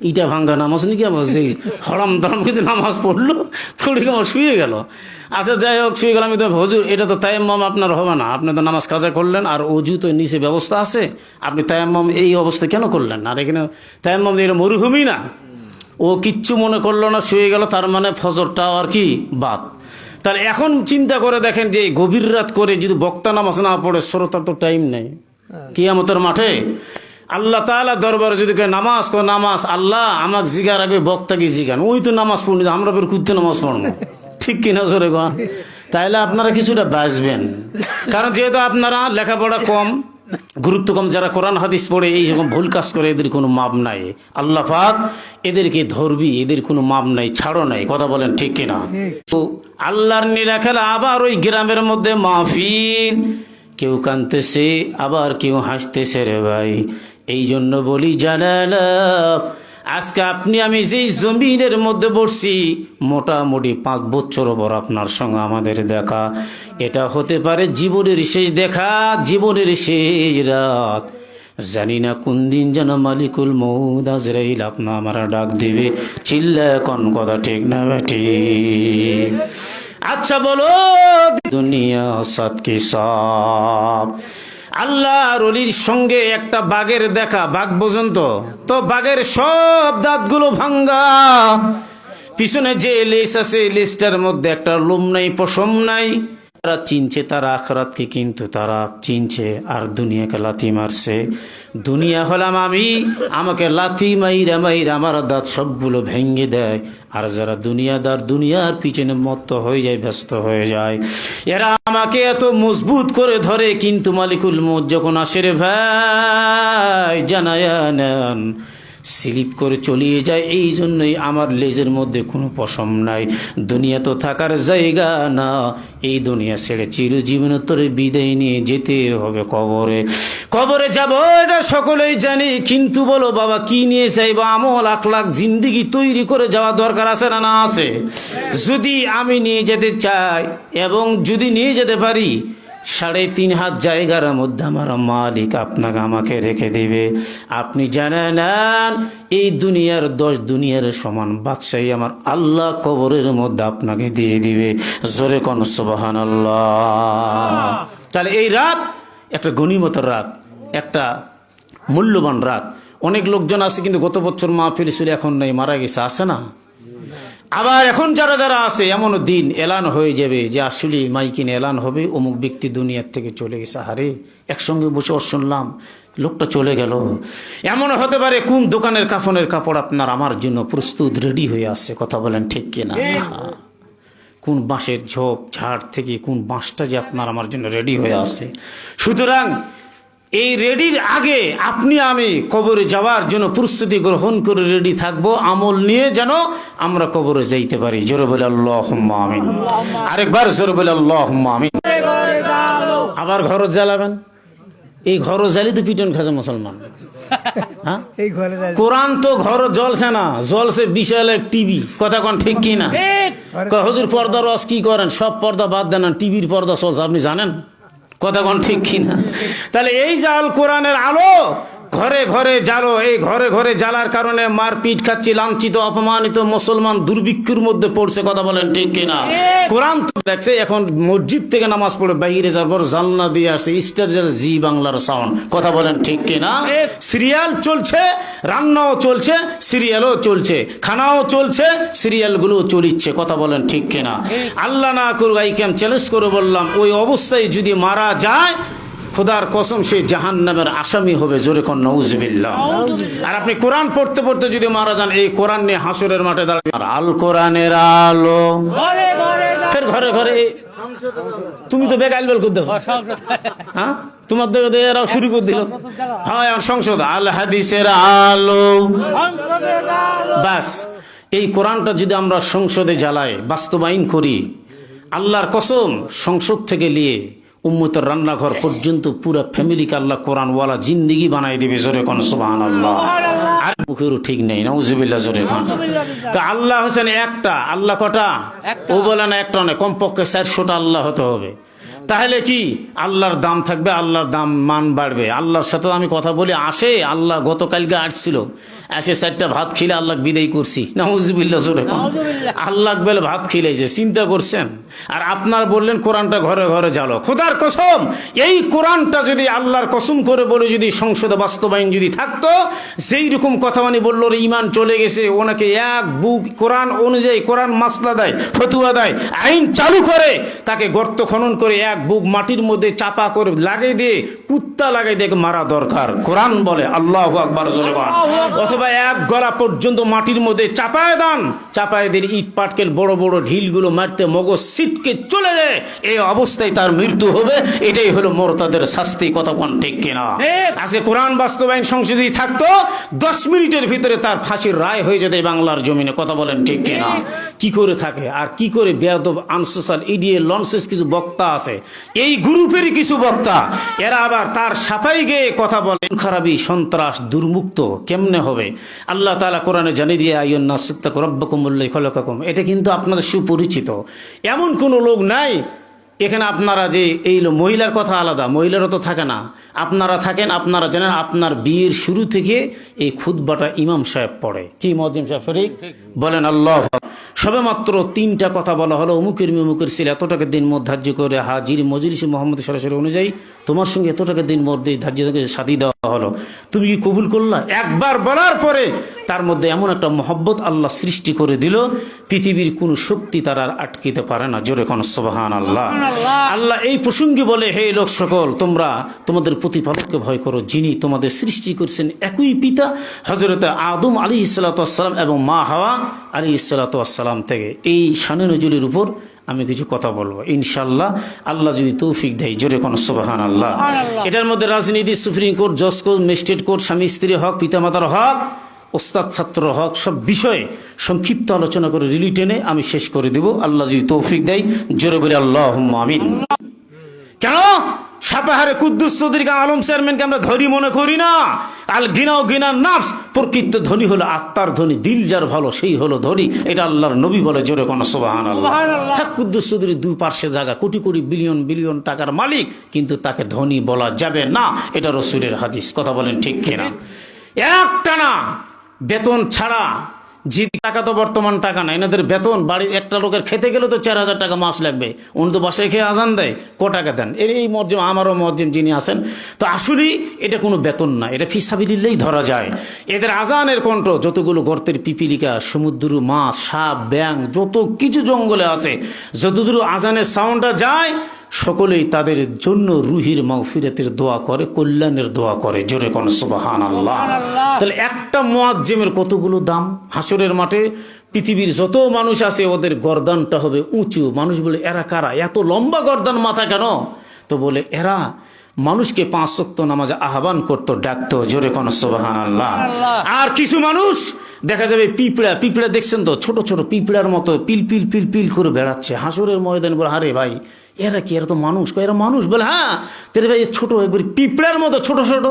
ইটা ভাঙ্গা নামাজ নাকি আমার যে হরাম দারাম কিছু নামাজ পড়লো পড়ে আমার শুয়ে গেল। আচ্ছা যাই হোক, শুয়ে গেলাম। আমি তো হুজুর এটা তো তায়াম্মুম আপনার হবে না, আপনি তো নামাজ কাজা করলেন আর অজু তো নিচে ব্যবস্থা আছে, আপনি তায়াম্মুম এই অবস্থা কেন করলেন? আর এখানে তায়াম্মুম এটা মরুভূমি না। ও কিচ্ছু মনে করলো না, শুয়ে গেল। তার মানে ফজরটাও আর কি বাদ। তাহলে এখন চিন্তা করে দেখেন যে গভীর রাত করে যদি বক্তা নামাজ না পড়ে, শ্রোতার তো টাইম নেই কিয়ামতের মাঠে আল্লাহ তাআলা দরবারে যদি নামাজ কো নামাজ, আল্লাহ আমাকে জিগার আগে বক্তাকে জিগান, ওই তো নামাজ পড়ি আমরা বের কুদতে নামাজ পড়বো, ঠিক কিনা জোরে গা? তাইলে আপনারা কিছুটা বাঁচবেন, কারণ যেহেতু আপনারা লেখাপড়া কম, গুরুত্ব কম, যারা কোরআন হাদিস পড়ে এই রকম ভুল কাজ করে এদের কোনো মাপ নাই। আল্লাহ পাক এদেরকে ধরবি, এদের কোনো মাপ নাই, ছাড়ো নাই। কথা বলেন ঠিক কিনা? তো আল্লাহর নীলা খেলা আবার ওই গ্রামের মধ্যে মাহফিল, কেউ কাঁদতেছে আবার কেউ হাসতেছে রে ভাই। এই জন্য বলি জানেন, আজকে আপনি আমি যেই জমিনের মধ্যে বসছি, মোটামুটি 5 বছর পর আপনার সঙ্গে আমাদের দেখা, এটা হতে পারে জীবনের শেষ দেখা, জীবনের শেষ রাত। জানি না কোন দিন যেন মালিকুল মউত আজরাইল আপনা আমরা ডাক দিবে। চিল্লা কোন কথা ঠিক না ঠিক? আচ্ছা বলো, দুনিয়া সাত কি সব? আল্লাহর ওলির সঙ্গে একটা বাঘের দেখা, বাঘ বোঝেন তো বাঘের সব দাঁতগুলো ভাঙ্গা, পিছনে যে লেস আছে লেসটার মধ্যে একটা লোম নাই, পশম নাই। তারা চিনছে তারা আখরাতকে, কিন্তু তারা চিনছে আর দুনিয়াকে লাথি মারছে। দুনিয়া হলাম আমি, আমাকে লাথি মাইরা মাইরা আমার দাঁত সবগুলো ভেঙে দেয়। আর যারা দুনিয়াদার, দুনিয়ার পিছনে মত্ত হয়ে যায়, ব্যস্ত হয়ে যায়, এরা আমাকে এত মজবুত করে ধরে, কিন্তু মালিকুল মউত যখন আসে রে ভাই, জানায়া নেন, স্লিপ করে চলিয়ে যায়। এই জন্যই আমার লেজের মধ্যে কোনো পশম নাই। দুনিয়া তো থাকার জায়গা না, এই দুনিয়া ছেড়ে চিরজীবনোত্তরে বিদায় নিয়ে যেতে হবে কবরে। কবরে যাব এটা সকলেই জানি, কিন্তু বলো বাবা কি নিয়ে চাইবা? আমল আখলাক জিন্দিগি তৈরি করে যাওয়া দরকার আছে না না আছে? যদি আমি নিয়ে যেতে চাই এবং যদি নিয়ে যেতে পারি, 3.5 হাত জায়গার মধ্যে আমার মালিক আপনাকে আমাকে রেখে দিবে। আপনি জানেন এই দুনিয়ার 10 দুনিয়ার সমান বাদশাহী আমার আল্লাহ কবরের মধ্যে আপনাকে দিয়ে দিবে। জোরে কোন সুবহানাল্লাহ। তাহলে এই রাত একটা গনিমতের রাত, একটা মূল্যবান রাত। অনেক লোকজন আছে কিন্তু গত বছর মাহফিল ছিল, এখন নেই, মারা গেছে, আছে না? আবার এখন যারা যারা আছে, এমনও দিন এলান হয়ে যাবে যে আসলে মাইকিনে এলান হবে অমুক ব্যক্তি দুনিয়ার থেকে চলে গেছে। হারে একসঙ্গে বসে শুনলাম লোকটা চলে গেল। এমন হতে পারে কোন দোকানের কাফনের কাপড় আপনার আমার জন্য প্রস্তুত রেডি হয়ে আছে। কথা বলেন ঠিক কিনা? কোন বাঁশের ঝোপ ঝাড় থেকে কোন বাঁশটা যে আপনার আমার জন্য রেডি হয়ে আছে। সুতরাং এই রেডির আগে আপনি আমি কবরে যাওয়ার জন্য প্রস্তুতি গ্রহণ করে রেডি থাকবো, আমল নিয়ে যেন আমরা কবরে যাইতে পারি। জোরে বলে আল্লাহুম্মা আমিন। আরেকবার জোরে বলে আল্লাহুম্মা আমিন। আবার ঘর জ্বালাবেন, এই ঘর জ্বালি তো পিটন খাজে মুসলমান। হ্যাঁ, কোরআন তো ঘর জ্বলছে না, জ্বলছে বিশাল এক টিভি। কথা কোন ঠিক কিনা? হুজুর পর্দার রস কি করেন? সব পর্দা বাদ দেন, টিভির পর্দা চলছে, আপনি জানেন? কথা কোন ঠিক কিনা? তাহলে এই জাল কোরআনের আলো ঘরে ঘরে জ্বালো। এই ঘরে ঘরে জ্বালার কারণে মারপিট খাচ্ছি, লাঞ্ছিত অপমানিত মুসলমান দুর্ভিক্ষের মধ্যে পড়ছে। কথা বলেন ঠিক কিনা? কোরআন তো দেখছে, এখন মসজিদ থেকে নামাজ পড়ে বাইরে যাবার জানলা দিয়ে আসে স্টার জি বাংলার সাউন্ড। কথা বলেন ঠিক কিনা? সিরিয়াল চলছে, রান্নাও চলছে, সিরিয়ালও চলছে, খানাও চলছে, সিরিয়ালগুলো চলিচ্ছে। কথা বলেন ঠিক কিনা? আল্লাহ না করুক, আইকাম চ্যালেঞ্জ করে বললাম, ওই অবস্থায় যদি মারা যায়, খোদার কসম সে জাহান্নামের আসামি হবে। জোরে কোন নাউজুবিল্লাহ। আর আপনি কোরআন পড়তে পড়তে যদি মারা যান, এই কোরআন নিয়ে হাসরের মাঠে দাঁড়াবে। আর আল কোরআনের আলো ঘরে ঘরে। তুমি তো বেগাইল বেল করতে, হ্যাঁ, তোমার দেখে এরাও শুরু করে দিল। হ্যাঁ, সংসদ আল হাদিসের আলো। বাস এই কোরআনটা যদি আমরা সংসদে জ্বালাই, বাস্তবায়ন করি, আল্লাহর কসম সংসদ থেকে নিয়ে উম্মতের রান্নাঘর পর্যন্ত পুরা ফ্যামিলিকে আল্লাহ কোরআনওয়ালা জিন্দিগি বানাই দিবে। জোরে কোন সুবহানাল্লাহ। আর মুখেরও ঠিক নেই, নাউজুবিল্লাহ। জোরে কোন। তো আল্লাহ হোসেন একটা, আল্লাহ কটা? ও বলে না একটা নয়, কমপক্ষে 400টা আল্লাহ হতে হবে। তাহলে কি আল্লাহর দাম থাকবে, আল্লাহর দাম মান বাড়বে। আল্লাহর সাথে আমি কথা বলি, আসে আল্লাহ গতকালকে আসছিল, এসে 4টা ভাত খেলে আল্লাহ বিদায় করছি, নাউজুবিল্লাহ জোরে আল্লাহ বেলে ভাত খেলেছে, চিন্তা করছেন। আর আপনার বললেন কোরআনটা ঘরে ঘরে জ্বালো। খোদার কসম, এই কোরআনটা যদি আল্লাহর কসম করে বলে যদি সংসদে বাস্তবায়ন যদি থাকতো, সেই রকম কথা মানে বললো ইমান চলে গেছে, ওনাকে এক বুক কোরআন অনুযায়ী কোরআন মাসলা দেয়, ফতুয়া দেয়, আইন চালু করে, তাকে গর্ত খনন করে এক বুক মাটির মধ্যে চাপা করে লাগিয়ে দিয়ে কুত্তা লাগাই দিয়ে মারা দরকার। কোরআন বলে আল্লাহু আকবার জোরে বলেন। অথবা এক গলা পর্যন্ত মাটির মধ্যে চাপায় দেন, চাপায় দিয়ে ইট পাটকেল বড় বড় ঢিলগুলো মারতে মগজ সিটকে চলে যায়, এই অবস্থায় তার মৃত্যু হবে। এটাই হলো মোরতাদের শাস্তি। কথা কোন ঠিক কিনা? আজকে কোরআন বাস্তবায়ন সংসদে থাকতো, 10 মিনিটের ভিতরে তার ফাঁসির রায় হয়ে যেত এই বাংলার জমিনে। কথা বলেন ঠিক কিনা? কি করে থাকে আর কি করে বেয়াদব আনসোশাল ইডিয়েট লনসেন্স কিছু বক্তা আছে, এই গ্রুপেরই কিছু বক্তা, এরা আবার তার সাফাই গিয়ে কথা বলে। খারাপি, সন্ত্রাস, দুর্মুক্ত কেমনে হবে? আল্লাহ তাআলা কোরআনে জানিয়ে দিয়ে আইয়ুন্নাস ইত্তাকু রাব্বাকুমুল্লাযী খালাকাকুম, এটা কিন্তু আপনাদের সুপরিচিত। এমন কোনো লোক নাই এখানে আপনারা যে এই মহিলার কথা আলাদা, মহিলারও তো থাকে না, আপনারা থাকেন, আপনারা জানেন আপনার বিয়ের শুরু থেকে এই খুতবাটা ইমাম সাহেব পড়ে। কি মুয়াজ্জিম সাহেব শরীক বলেন আল্লাহ। সবে মাত্র 3টা কথা বলা হলো, অমুকের অমুকের ছিল এত টাকা দিন মত ধার্য করে হাজির মজলিস মোহাম্মদ সরাসরি অনুযায়ী তোমার সঙ্গে এত টাকা দিন মধ্যে ধার্য থেকে শাদী দেওয়া হলো, তুমি কি কবুল করলা? একবার বলার পরে তার মধ্যে এমন একটা মহব্বত আল্লাহ সৃষ্টি করে দিল, পৃথিবীর কোন শক্তি তার আর আটকিতে পারে না। জোরে কোন সুবহানাল্লাহ। আল্লাহ এই প্রসঙ্গে বলে, হে লোক সকল, তোমরা তোমাদের প্রতিপালককে ভয় করো, যিনি তোমাদের সৃষ্টি করছেন একই পিতা হযরত আদম আলাইহিসসালাতু ওয়াসসালাম এবং মা হাওয়া আলাইহিসসালাতু ওয়াসসালাম থেকে। এই শানে নজুলের উপর আমি কিছু কথা বলবো ইনশাআল্লাহ, আল্লাহ যদি তৌফিক দেয়। জোরে কোন সুবহানাল্লাহ। এটার মধ্যে রাজনীতি, সুপ্রিম কোর্ট, জজ কোর্ট, ম্যাজিস্ট্রেট কোর্ট, স্বামী স্ত্রীর হক, পিতামাতার হক, ওস্তাদ ছাত্র হক, সব বিষয়ে সংক্ষিপ্ত আলোচনা করে রিলি টেনে আমি শেষ করে দেব, আল্লাহ যদি তৌফিক দেয়। জোরে বলে আল্লাহুম্মা আমিন। কেন সাপাহারে কুদ্দুস চৌধুরী আলম চেয়ারম্যানকে আমরা ধনী মনে করি না? আল গিনাও গিনার নাফস, প্রকৃত ধনী হলো আত্মার ধনী, দিল যার ভালো সেই হলো ধনী, এটা আল্লাহর নবী বলে। জোরে কোন সুবহানাল্লাহ। কুদ্দুস চৌধুরী 2 পার্শ্বে জায়গা, কোটি কোটি বিলিয়ন বিলিয়ন টাকার মালিক, কিন্তু তাকে ধনী বলা যাবে না, এটা রাসূলের হাদিস। কথা বলেন ঠিক কিনা? একটানা বেতন ছাড়া, যে টাকা তো বর্তমান টাকা না, এনাদের বেতন বাড়ি একটা লোকের খেতে গেলে তো 4000 টাকা মাস লাগবে, অন্য তো বাসায় খেয়ে আজান দেয়, ক টাকা দেন? এই মজ্জিম, আমারও মজ্জিম যিনি আছেন, তো আসলে এটা কোনো বেতন না, এটা ফিসাবিলিল্লাহি ধরা যায়। এদের আজানের কণ্ঠ, যতগুলো গর্তের পিপিলিকা, সমুদ্র মাছ, সাপ, ব্যাং, যত কিছু জঙ্গলে আছে, যতদূর আজানের সাউন্ডটা যায়, সকলেই তাদের জন্য রুহির মাগফিরাতের দোয়া করে, কল্যাণের দোয়া করে। জোরে কোন সুবহানাল্লাহ। তাহলে একটা মুয়াজ্জিমের কতগুলো দাম হাসরের মাঠে। পৃথিবীর যত মানুষ আছে ওদের গর্দানটা হবে উঁচু। মানুষ বলে এরা কারা, এত লম্বা গর্দান মাথা কেন? তো বলে এরা মানুষকে 5 ওয়াক্ত নামাজে আহ্বান করতো, ডাকতো। জোরে কোন সুবহানাল্লাহ। আর কিছু মানুষ দেখা যাবে পিঁপড়া দেখছেন তো, ছোট ছোট পিঁপড়ার মতো পিল পিল পিল পিল করে বেড়াচ্ছে হাসরের ময়দানে। বলে আরে ভাই এরা কি, এরা তো মানুষ। এরা মানুষ? বলে হ্যাঁ। তেরে ভাই ছোট একবার পিঁপড়ার মতো ছোট ছোট।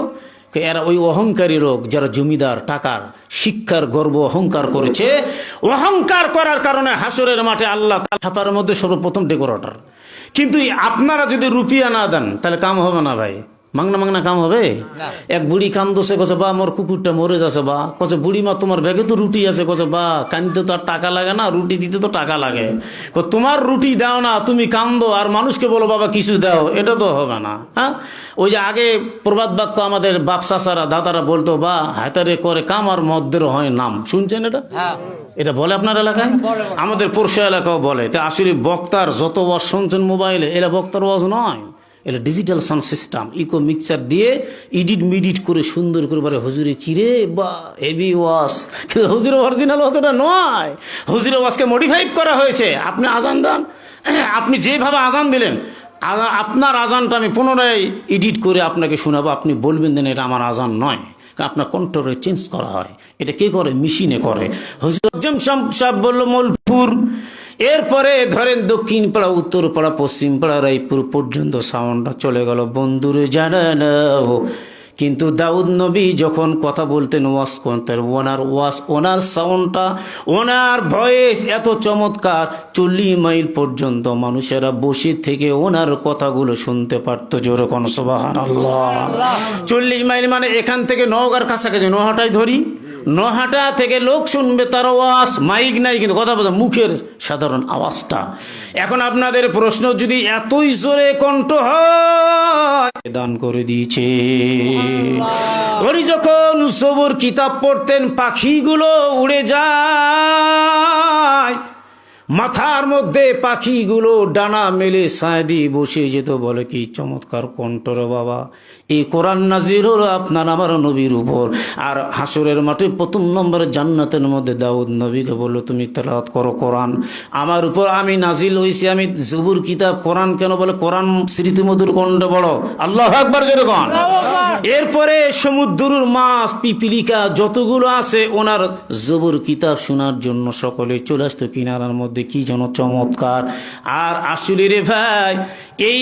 এরা ওই অহংকারী লোক, যারা জমিদার, টাকার, শিক্ষার গর্ব অহংকার করেছে। অহংকার করার কারণে হাসরের মাঠে আল্লাহ ছাপার মধ্যে সর্বপ্রথম ডেকোরেটর। কিন্তু আপনারা যদি রুপিয়া না দেন তাহলে কাম হবে না ভাই, মাংনা কাম হবে? এক বুড়ি কান্দছে, কছে বা আমার কুকুরটা মরে যাচ্ছে, বা কছে বুড়ি মা তোমার ব্যাগে তো রুটি আছে, কছে বা কান্দতে তো আর টাকা লাগে না, রুটি দিতে তো টাকা লাগে। তোমার রুটি দাও না, তুমি কান্দো আর মানুষকে বলো বাবা কিছু দাও, এটা তো হবে না। হ্যাঁ, ওই যে আগে প্রবাদ বাক্য আমাদের বাপ চাচারা দাদারা বলতো, বা হাতারে করে কাম আর মদ্দের হয় নাম, শুনছেন এটা? এটা বলে আপনার এলাকায়, আমাদের পড়শা এলাকাও বলে। তা আসলে বক্তার যত ওয়াজ শুনছেন মোবাইলে, এরা বক্তার ওয়াজ নয়, এটা digital sound system, echo mixer দিয়ে এডিট করে সুন্দর করে বলে হুজুরে কিরে বা হেভি ওয়াজ। কিন্তু হুজুর অরিজিনাল ওয়াজ এটা নয়, হুজুর ওয়াজকে মডিফাই করা হয়েছে। আপনি আজান দেন, আপনি যেভাবে আজান দিলেন, আপনার আজানটা আমি পুনরায় এডিট করে আপনাকে শোনাবো, আপনি বলবেন দেন এটা আমার আজান নয়, আপনার কন্ট্রোলে চেঞ্জ করা হয়। এটা কে করে? মেশিনে করে। হুজুর সাহেব বলল মোলপুর, এরপরে ধরেন দক্ষিণ পাড়া, উত্তর পাড়া, পশ্চিম পাড়া, রায়পুর পর্যন্ত সাউন্ডটা চলে গেল। বন্ধুরে জানানো কিন্তু দাউদ নবী যখন কথা বলতেন, ওয়াজ করতেন, ওনার সাউন্ডটা, ওনার ভয়েস এত চমৎকার, 40 মাইল পর্যন্ত মানুষেরা বসে থেকে ওনার কথাগুলো শুনতে পারতো। জোরে কোন সুবহানাল্লাহ। 40 মাইল মানে এখান থেকে নওগাঁর কাছাকাছি, নোহাটাই ধরি, নোহাটা থেকে লোক শুনবে তার আওয়াজ, মাইক নাই কিন্তু কথা বলছে, মুখের সাধারণ আওয়াজটা। এখন আপনাদের প্রশ্ন, যদি এতই জোরে কণ্ঠ হয়, দান করে দিয়েছে। উনি যখন সবুর কিতাব পড়তেন, পাখিগুলো উড়ে যায়, মাথার মধ্যে পাখিগুলো ডানা মেলে ছায়া দিয়ে বসে যেত। বলে কি চমৎকার কণ্ঠ রে বাবা। এই কোরআন নাজির হলো আপনার আমার নবীর উপর। আর হাসরের মাঠে প্রথম নম্বরে জান্নাতের মধ্যে দাউদ নবীকে বলল, তুমি তেলাওয়াত করো কোরআন, আমার উপর আমি নাজিল হয়েছি, আমি জবুর কিতাব। কোরআন কেন বলে? কোরআন স্মৃতিমধুর কণ্ঠ বড়। আল্লাহু আকবার জোরে কোন। এরপরে সমুদ্রের মাছ, পিপিলিকা যতগুলো আছে, ওনার জবুর কিতাব শোনার জন্য সকলে চলে আসতো কিনারার মধ্যে। কি যেন চমৎকার। আর আসলে রে ভাই, এই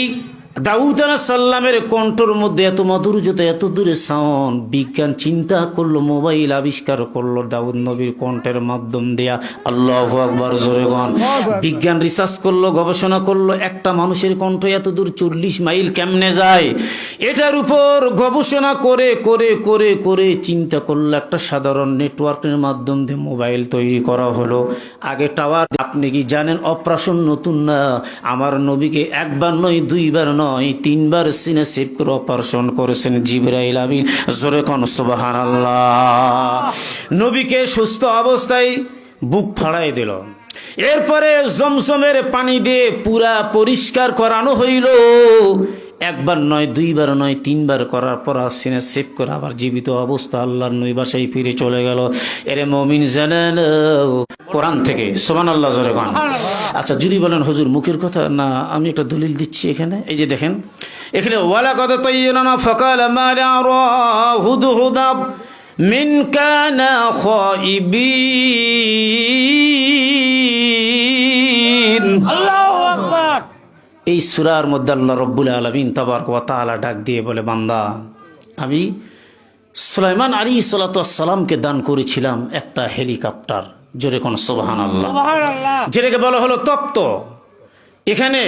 দাউদ আলাইহিস সালামের কণ্ঠের মধ্যে এত মাধুর্যতা, এত দূরে সাউন্ড, বিজ্ঞান চিন্তা করলো, মোবাইল আবিষ্কার করলো দাউদ নবীর কণ্ঠের মাধ্যম দেয়া। আল্লাহু আকবার জোরে বল। বিজ্ঞান রিসার্চ করলো, গবেষণা করলো, একটা মানুষের কণ্ঠ এত দূর 40 মাইল কেমনে যায়, এটার উপর গবেষণা করে করে করে করে চিন্তা করলো, একটা সাধারণ নেটওয়ার্কের মাধ্যম দিয়ে মোবাইল তৈরি করা হলো। আগে টাওয়ার, আপনি কি জানেন অপারেশন নতুন না, আমার নবীকে একবার নয়, দুইবার নয়, 3বার সিনে সেভ করে অপারেশন করেছেন জিবরাইল আমিন। জোরে কোন সুবহানাল্লাহ। নবীকে সুস্থ অবস্থায় বুক ফাড়াই দিল। এরপরে জমজমের পানি দিয়ে পুরা পরিষ্কার করানো হইল। একবার নয়, দুইবার নয়, 3বার করার পর সিনে সেভ করে আবার জীবিত অবস্থা আল্লাহর নবী বাসায় ফিরে চলে গেল। এরে মুমিন জানেন কোরআন থেকে, সুবহানাল্লাহ জোরে কোন। আচ্ছা, যদি বলেন হুজুর মুখের কথা না, আমি একটা দলিল দিচ্ছি এখানে। এই যে দেখেন, এখানে ওয়ালাকাদ তায়্যানা ফাকাল মা লা হুদহুদা মিন কানা খাইবিন। আল্লাহু আকবার। এই সূরার মধ্যে আল্লাহ রাব্বুল আলামিন তাবারক ওয়া তাআলা ডাক দিয়ে বলে, বান্দা, আমি সুলাইমান আলাইহিস সালাতু ওয়াস সালামকে দান করেছিলাম একটা হেলিকপ্টার। জোরে কোন সুবহানাল্লাহ। যেটাকে বলা হলো তপ্ত। এখানে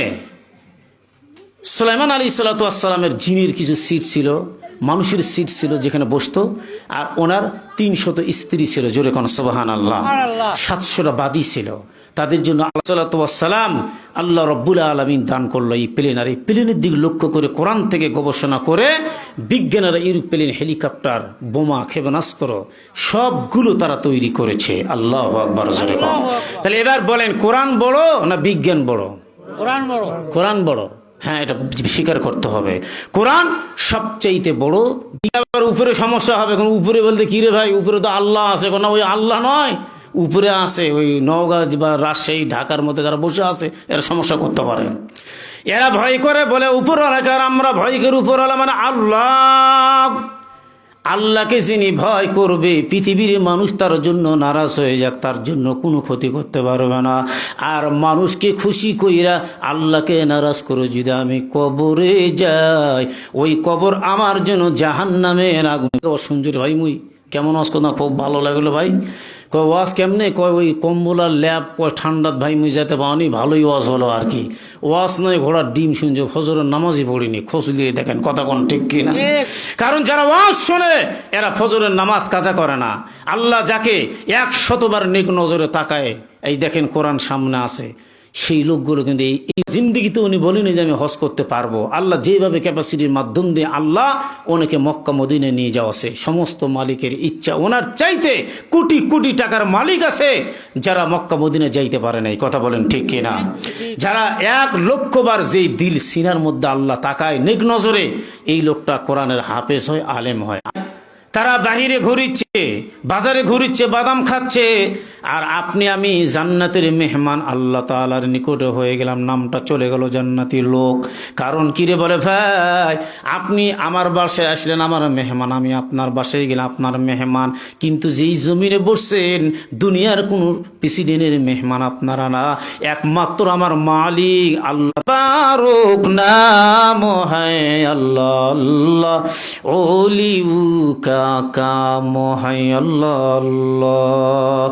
সুলাইমান আলাইহিস সালাতু ওয়াস সালামের জিনের কিছু সিট ছিল, মানুষের সিট ছিল যেখানে বসতো। আর ওনার 300 স্ত্রী ছিল। জোরে কোন সুবহানাল্লাহ। 700টা বাদী ছিল। তাদের জন্য সালাম আল্লাহ রাব্বুল আলামিন দান করলো এই প্লেন। আর এই প্লেনের দিকে লক্ষ্য করে কোরআন থেকে গবেষণা করে বিজ্ঞানীরা এরোপ্লেন, হেলিকপ্টার, বোমা, ক্ষেপণাস্ত্র সবগুলো তারা তৈরি করেছে। আল্লাহু আকবার জোরে কোন। তাহলে এবার বলেন, কোরআন বড় না বিজ্ঞান বড়? কোরআন বড়। কোরআন বড়, হ্যাঁ, এটা স্বীকার করতে হবে। কোরআন সবচাইতে বড়। আবার উপরে সমস্যা হবে, উপরে বলতে কি রে ভাই, উপরে তো আল্লাহ আছে। না, ওই আল্লাহ নয়, উপরে আছে ওই নওগাঁ বা রাজশাহী, ঢাকার মধ্যে যারা বসে আছে, এরা সমস্যা করতে পারে। এরা ভয় করে বলে উপরওয়ালাকে, আর আমরা ভয় করি উপরওয়ালা মানে আল্লাহ। আল্লাহকে যিনি ভয় করবে, পৃথিবীর মানুষ তার জন্য নারাজ হয়ে যাক, তার জন্য কোনো ক্ষতি করতে পারবে না। আর মানুষকে খুশি কইরা আল্লাহকে নারাজ করে যদি আমি কবরে যাই, ওই কবর আমার জন্য জাহান্নামের আগুন। সুন্দর ভাই, মুই কেমন আজকে না, খুব ভালো লাগলো ভাই। কয় ওয়াজ কেমনে? কয় ওই কম্বলার ল্যাব, কয় ঠান্ডাত ভাই মুই যেতে পাওনি, ভালোই ওয়াজ হলো আর কি। ওয়াজ নয় ঘোড়ার ডিম শুনছে, ফজরের নামাজই পড়িনি। খোঁজলিয়ে দেখেন কথা কোন ঠিক কিনা। কারণ যারা ওয়াজ শোনে এরা ফজরের নামাজ কাজা করে না। আল্লাহ যাকে 100বার নেক নজরে তাকায়, এই দেখেন কোরআন সামনে আছে, সেই লোকগুলো কিন্তু এই জিন্দিগিতে উনি বলেনি যে আমি হজ করতে পারবো। আল্লাহ যেভাবে ক্যাপাসিটির মাধ্যম দিয়ে আল্লাহ ওনাকে মক্কা মদিনায় নিয়ে যাওয়াছে, সমস্ত মালিকের ইচ্ছা। ওনার চাইতে কোটি কোটি টাকার মালিক আছে যারা মক্কা মদিনায় যাইতে পারে নাই। কথা বলেন ঠিক কিনা? যারা 1,00,000বার যেই দিল সিনার মধ্যে আল্লাহ তাকায় নেক নজরে, এই লোকটা কোরআনের হাফেজ হয়, আলেম হয়। তারা বাহিরে ঘুরিচ্ছে, বাজারে ঘুরিচ্ছে, বাদাম খাচ্ছে, আর আপনি আমি জান্নাতের মেহমান আল্লাহ তাআলার নিকটে হয়ে গেলাম, নামটা চলে গেল জান্নাতি লোক। কারণ কিরে বলে ভাই, আপনি আমার বাসায় আসলেন আমার মেহমান, আমি আপনার বাসায় গেলাম আপনার মেহমান, কিন্তু যেই জমিনে বসছেন দুনিয়ার কোন প্রেসিডেন্টের মেহমান আপনারা না, একমাত্র আমার মালিক আল্লাহ পারুক নাম হয় আল্লাহ আল্লাহ ওলিউ কাম হয় আল্লাহ আল্লাহ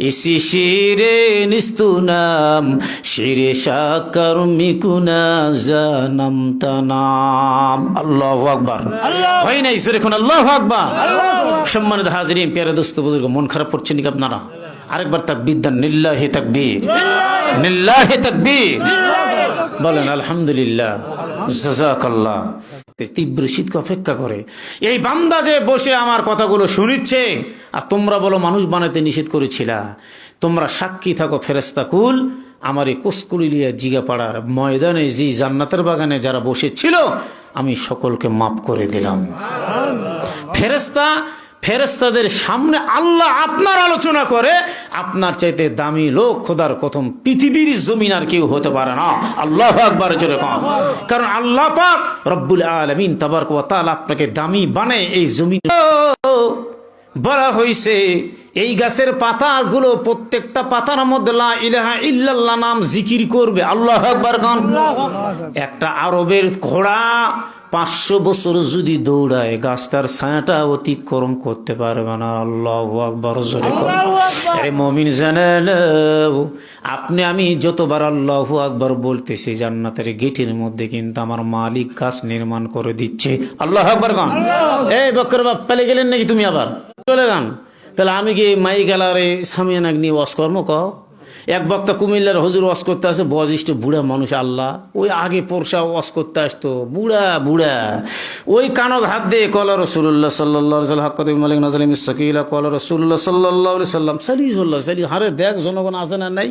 ইসি শিরে নিস্তু নাম শিরে সাকার মিকুনা জানাম তানাম। আল্লাহু আকবার। হয় না ঈশ্বর এখন আল্লাহু আকবার। সম্মানিত হাজিরিন, প্যারা দোস্ত বুজুর্গ, মন খারাপ করছেন নাকি আপনারা? আরেকবার তাকবীর দেন, লিল্লাহি তাকবীর, লিল্লাহি তাকবীর বলেন। আলহামদুলিল্লাহ, জাযাকাল্লাহ। তীব্র শীতকে অপেক্ষা করে এই বান্দা যে বসে আমার কথাগুলো শুনিচ্ছে, আর তোমরা বলো মানুষ বানাতে নিষেধ করেছিলা। তোমরা সাক্ষী থাকো ফেরেশতা কুল, আমার এই কোসকুলিয়া জিগাপাড়ার ময়দানে যে জান্নাতের বাগানে যারা বসেছিল আমি সকলকে মাফ করে দিলাম। ফেরেশতাদের সামনে আল্লাহ আপনার আলোচনা করে, আপনার চাইতে দামি লোক খোদার কথম পৃথিবীর জমিন আর কেউ হতে পারে না। আল্লাহু আকবার জোরে কন। কারণ আল্লাহ পাক রব্বুল আলামিন তাবারক ওয়া তাআলা আপনাকে দামি বানায় এই জমিন। বলা হয়েছে এই গাছের পাতাগুলো প্রত্যেকটা পাতার মধ্যে লা ইলাহা ইল্লাল্লাহ নাম জিকির করবে। আল্লাহু আকবার কন। একটা আরবের ঘোড়া 500 বছর যদি দৌড়ায় গাছ তার ছায়াটা অতিক্রম করতে পারবে না। আল্লাহু আকবার জোরে কর। এই মুমিন জানেন, আপনি আমি যতবার আল্লাহু আকবার বলতেছি জান্নাতের গেটের মধ্যে কিন্তু আমার মালিক গাছ নির্মাণ করে দিচ্ছে। আল্লাহু আকবার কন। এই বকর বাপ পেলে গেলেন নাকি তুমি আবার চলে যান? তাহলে আমি কি মাই গেলারে সামিয়ানাক নিয়ে ওয়াজ কর্ম কও? এক বক্তা কুমিল্লার হুজুর ওয়াজ করতে আসে, বয়োজ্যেষ্ঠ বুড়া মানুষ, আল্লাহ ওই আগে পরশা ওয়াজ করতে আসতো, বুড়া বুড়া ওই কানত হাত দিয়ে কলা রাসূলুল্লাহ সাল্লাল্লাহু আলাইহি ওয়াসাল্লাম হাক্কাত মালিক নাজলিম সাকিলা কলা রাসূলুল্লাহ সাল্লাল্লাহু আলাইহি ওয়াসাল্লাম সাল্লাল্লাহু আলাইহি হারে দেখ জনগণ আছে না নাই?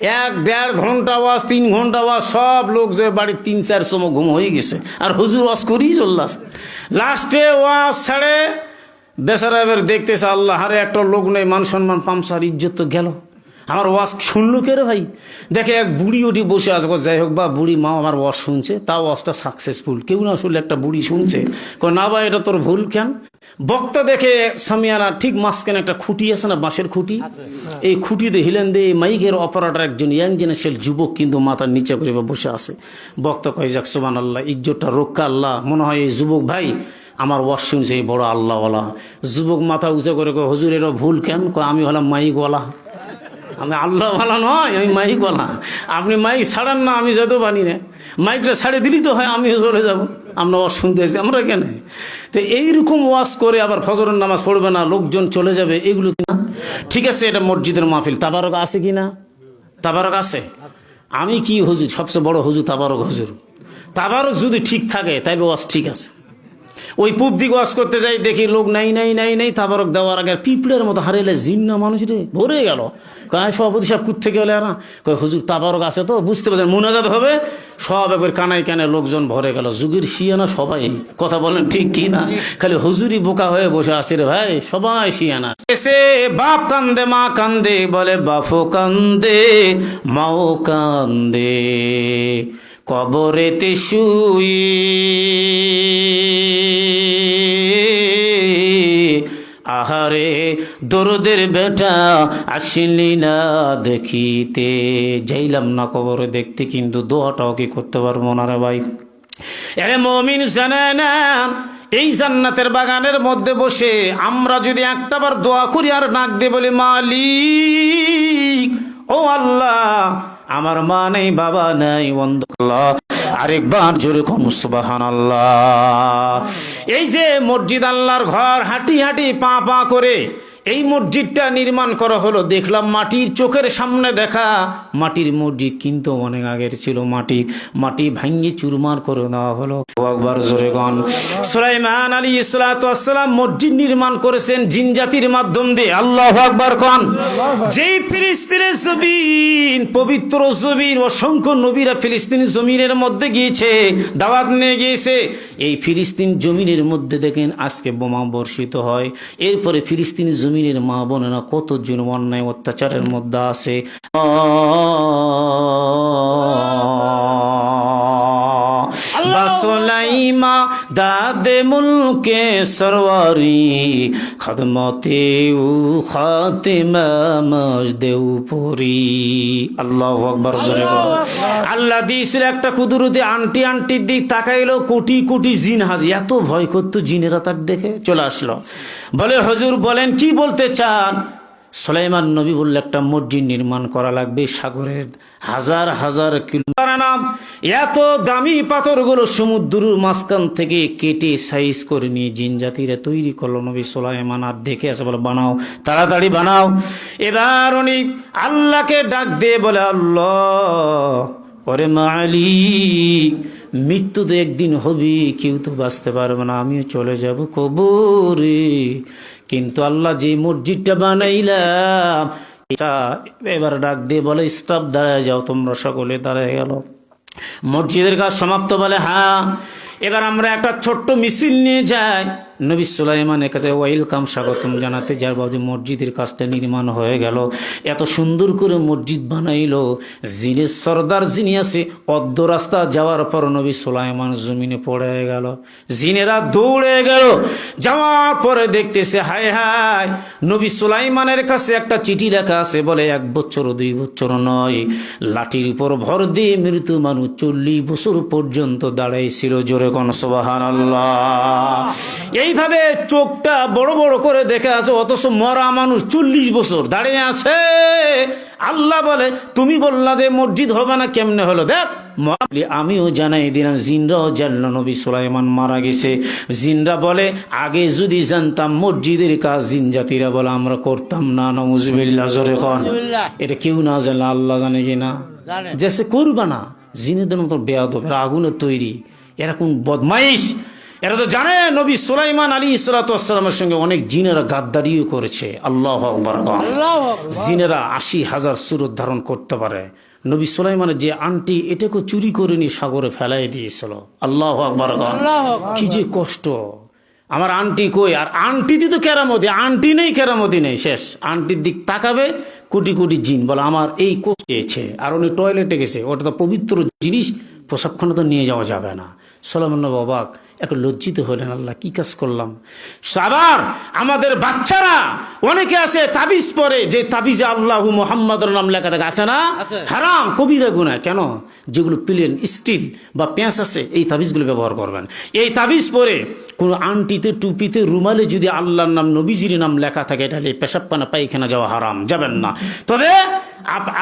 1-1.5 ঘন্টা ওয়াজ, 3 ঘন্টা ওয়াজ, সব লোক যে বাড়ি 3-4 সময় ঘুম হয়ে গেছে, আর হুজুর ওয়াজ করেই চললাস। লাস্টে ওয়াজ ছাড়ে বেচারা এবার দেখতেছে আল্লাহ হারে একটা লোক নেই, মান সম্মান পামসার ইজ্জত তো গেল। আমার ওয়াজ শুনলো কে রে ভাই? দেখে এক বুড়ি ওটি বসে আসবো, যাই হোক বা বুড়ি মা আমার ওয়াজ শুনছে, তাও ওয়াজটা সাকসেসফুল। কেউ না শুনলে একটা বুড়ি শুনছে, না ভাই এটা তোর ভুল কেন? বক্তা দেখে সামিয়ানা ঠিক মাঝখানে একটা খুঁটি আছে না, বাঁশের খুঁটি, এই খুঁটিতে হিলেন দিয়ে মাইকের অপারেটর একজন ইয়াং জেনারেশন যুবক কিন্তু মাথার নিচে করে বসে আছে। বক্তা কয়ে যাক সুবহানাল্লাহ, ইজ্জতটা রক্ষা আল্লাহ, মনে হয় এই যুবক ভাই আমার ওয়াজ শুনছে, এই বড় আল্লাহওয়ালা। যুবক মাথা উঁচু করে কয় হুজুর এরা ভুল কেন? আমি হলাম মাইকওয়ালা, আমি আল্লাহওয়ালা নয়, আমি মাইকওয়ালা। আপনি মাইক ছাড়ান না, আমি যত বানি না, মাইকটা ছাড়ে দিলি তো হয় আমিও চলে যাব, আমরা ওয়াজ শুনতে আছি আমরা কেন? তো এইরকম ওয়াজ করে আবার ফজরের নামাজ পড়বে না, লোকজন চলে যাবে, এগুলো কিনা ঠিক আছে? এটা মসজিদের মাহফিল, তাবারক আছে কি না? তাবারক আছে। আমি কি হুজুর, সবচেয়ে বড় হুজুর তাবারক হুজুর। তাবারক যদি ঠিক থাকে তাইলে ওয়াজ ঠিক আছে। ওই পূব দিক ওয়াজ করতে যাই, দেখি লোক নাই নাই নাই নাই, তাবারক দেওয়ার আগে পিঁপড়ের মতো হারেলে জিন্না মানুষ রে ভরে গেল। কয় সভাপতি সাহেব কুত থেকে গেলে না, কয় হুজুর তাবারক আছে তো, বুঝতে পারছেন মুনাজাত হবে, সব একবার কানায় কানে লোকজন ভরে গেল। যুগের শিয়ানা সবাই, কথা বলেন ঠিক কি না? খালি হুজুরি বোকা হয়ে বসে আছে রে ভাই, সবাই শিয়ানা। এসে বাপ কান্দে মা কান্দে, বলে বাপও কান্দে মাও কান্দে, কবরেতে শুই আহারে দরদের বেটা আসিলি না দেখিতে। যাইলাম না কবরে দেখতে, কিন্তু দোয়াটাও কি করতে পারবো না রে ভাই। আরে মুমিন জানেন, এই জান্নাতের বাগানের মধ্যে বসে আমরা যদি একটাবার দোয়া করি আর ডাক দিয়ে বলি মালিক ও আল্লাহ, আমার মা নেই বাবা নেই, আল্লাহ আরেকবার জোরে কোন সুবহানাল্লাহ। এই যে মসজিদ আল্লাহর ঘর, হাঁটি হাঁটি পা পা করে এই মসজিদটা নির্মাণ করা হলো, দেখলাম মাটির, চোখের সামনে দেখা মাটির মসজিদ, কিন্তু অনেক আগের ছিল। মাটি ভাঙিয়ে চুরমার করে দেওয়া হলো। আকবার জোরে গান। সুলাইমান আলাইহিস সালাতু ওয়াস সালাম মসজিদ নির্মাণ করেছেন জিন জাতির মাধ্যম দিয়ে। আল্লাহু আকবার কোন। যেই ফিলিস্তিনের জমিন, পবিত্র জমিন, অসংখ্য নবীরা ফিলিস্তিন জমিনের মধ্যে গিয়েছে, দাওয়াত নিয়ে গিয়েছে। এই ফিলিস্তিন জমিনের মধ্যে দেখেন আজকে বোমা বর্ষিত হয়। এরপরে ফিলিস্তিন জমিনের মা বোনেরা কতজন অন্যায় অত্যাচারের মধ্যে আছে। সুলাইমা দাদে মুলকে সরওয়ারি খদমতে উ খাতিমা মজদেউ পুরি। আল্লাহু আকবার জোরে বলো। আল্লাহ দিয়েছিল একটা কুদরতি আন্টির দিক তাকাইলো, কোটি কোটি জিন হাজির। এত ভয় করতো জিনেরা, তাক দেখে চলে আসলো, বলে হুজুর বলেন কি বলতে চান? সুলাইমান নবী বললে একটা মসজিদ নির্মাণ করা লাগবে সাগরের হাজার হাজার কিলো নাম, এত দামি পাথরগুলো সমুদ্রের মাঝখান থেকে কেটে সাইজ করে নিয়ে জিন জাতিরা তৈরি করলো। নবী সুলাইমান আর দেখে আসে, বলে বানাও, তাড়াতাড়ি বানাও। এবার উনি আল্লাহকে ডাক দিয়ে বলে, আল্লাহ ওরে মালিক, মৃত্যু তো একদিন হবে, কেউ তো বাঁচতে পারবে না, আমিও চলে যাব কবরে। কিন্তু আল্লাহ যে মসজিদটা বানাইলাম এটা, এবার ডাক দিয়ে বলে স্টাফ দাঁড়ায় যাও, তোমরা সকলে দাঁড়ায় গেল। মসজিদের কাজ সমাপ্ত, বলে হ্যাঁ। এবার আমরা একটা ছোট্ট মিছিল নিয়ে যাই নবী সুলাইমানের কাছে, ওয়েলকাম, স্বাগতম জানাতে যার বাদে মসজিদের কাজটা নির্মাণ হয়ে গেল। এত সুন্দর করে মসজিদ বানাইলো। জিনের সর্দার যিনি আছে, অর্ধ রাস্তা যাওয়ার পর নবী সুলাইমান জমিনে পড়ে গেল। জিনেরা দৌড়ে গেল, যাওয়ার পরে দেখতেছে হায় হায়, নবী সুলাইমানের কাছে একটা চিঠি লেখা আছে, বলে 1 বছর 2 বছর নয়, লাঠির উপর ভর দিয়ে মৃত্যু মানুষ 40 বছর পর্যন্ত দাঁড়াইছিল। জোরে কোন সুবহানাল্লাহ। এইভাবে চোখটা বড় বড় করে দেখে আছে, অথচ মরা মানুষ 40 বছর দাঁড়িয়ে আছে। আল্লাহ বলে তুমি বললা যে মসজিদ হবে না, কেমনে হলো? দেখ, আমিও জানাই দিলাম, জিনরাও জানল নবী সুলাইমান মারা গেছে। জিনরা বলে আগে যদি জানতাম মসজিদের কাজ, জিন জাতিরা বলে আমরা করতাম না। নাউজুবিল্লাহ, জোরে কোন। এটা কেউ না জানলে আল্লাহ জানে কিনা, যে করবা না। জিনেদের মতো বেয়াদব, এরা আগুনের তৈরি, এরা কোন বদমাইশ। এরা তো জানে নবী সুলাইমান আলাইহিস সালাতু ওয়াস সালামের সঙ্গে অনেক জিনেরা গাদ্দারিও করেছে। আল্লাহু আকবার। জিনেরা 80,000 সুরত ধারণ করতে পারে। নবী সুলাইমানের যে আন্টি, এটাকে চুরি করে নিয়ে সাগরে ফেলাই দিয়েছিল। আল্লাহু আকবার। কি যে কষ্ট। আমার আন্টি কই? আর আন্টিতে তো কেরামতি, আন্টি নেই, কেরামতি নেই, শেষ। আন্টির দিক তাকাবে, কোটি কোটি জিন বলে আমার এই কষ্ট হয়েছে। আর উনি টয়লেটে গেছে, ওটা তো পবিত্র জিনিস, প্রসাবখানা তো নিয়ে যাওয়া যাবে না। সুলাইমান নবী অবাক, একটু লজ্জিত হলেন, আল্লাহ কি কাজ করলাম। আবার আমাদের বাচ্চারা অনেকে আছে তাবিজ পরে, যে তাবিজে আল্লাহু মুহাম্মাদুর নাম লেখা থাকে, আছে না? হারাম, কবিরা গুনাহ। কেন? যেগুলো প্লেন স্টিল বা পেঁচ আছে, এই তাবিজগুলো ব্যবহার করবেন। এই তাবিজ পরে কোনো আংটিতে, টুপিতে, রুমালে যদি আল্লাহর নাম, নবীজির নাম লেখা থাকে, এটা পেশাবখানা পায়খানা যাওয়া হারাম, যাবেন না। তবে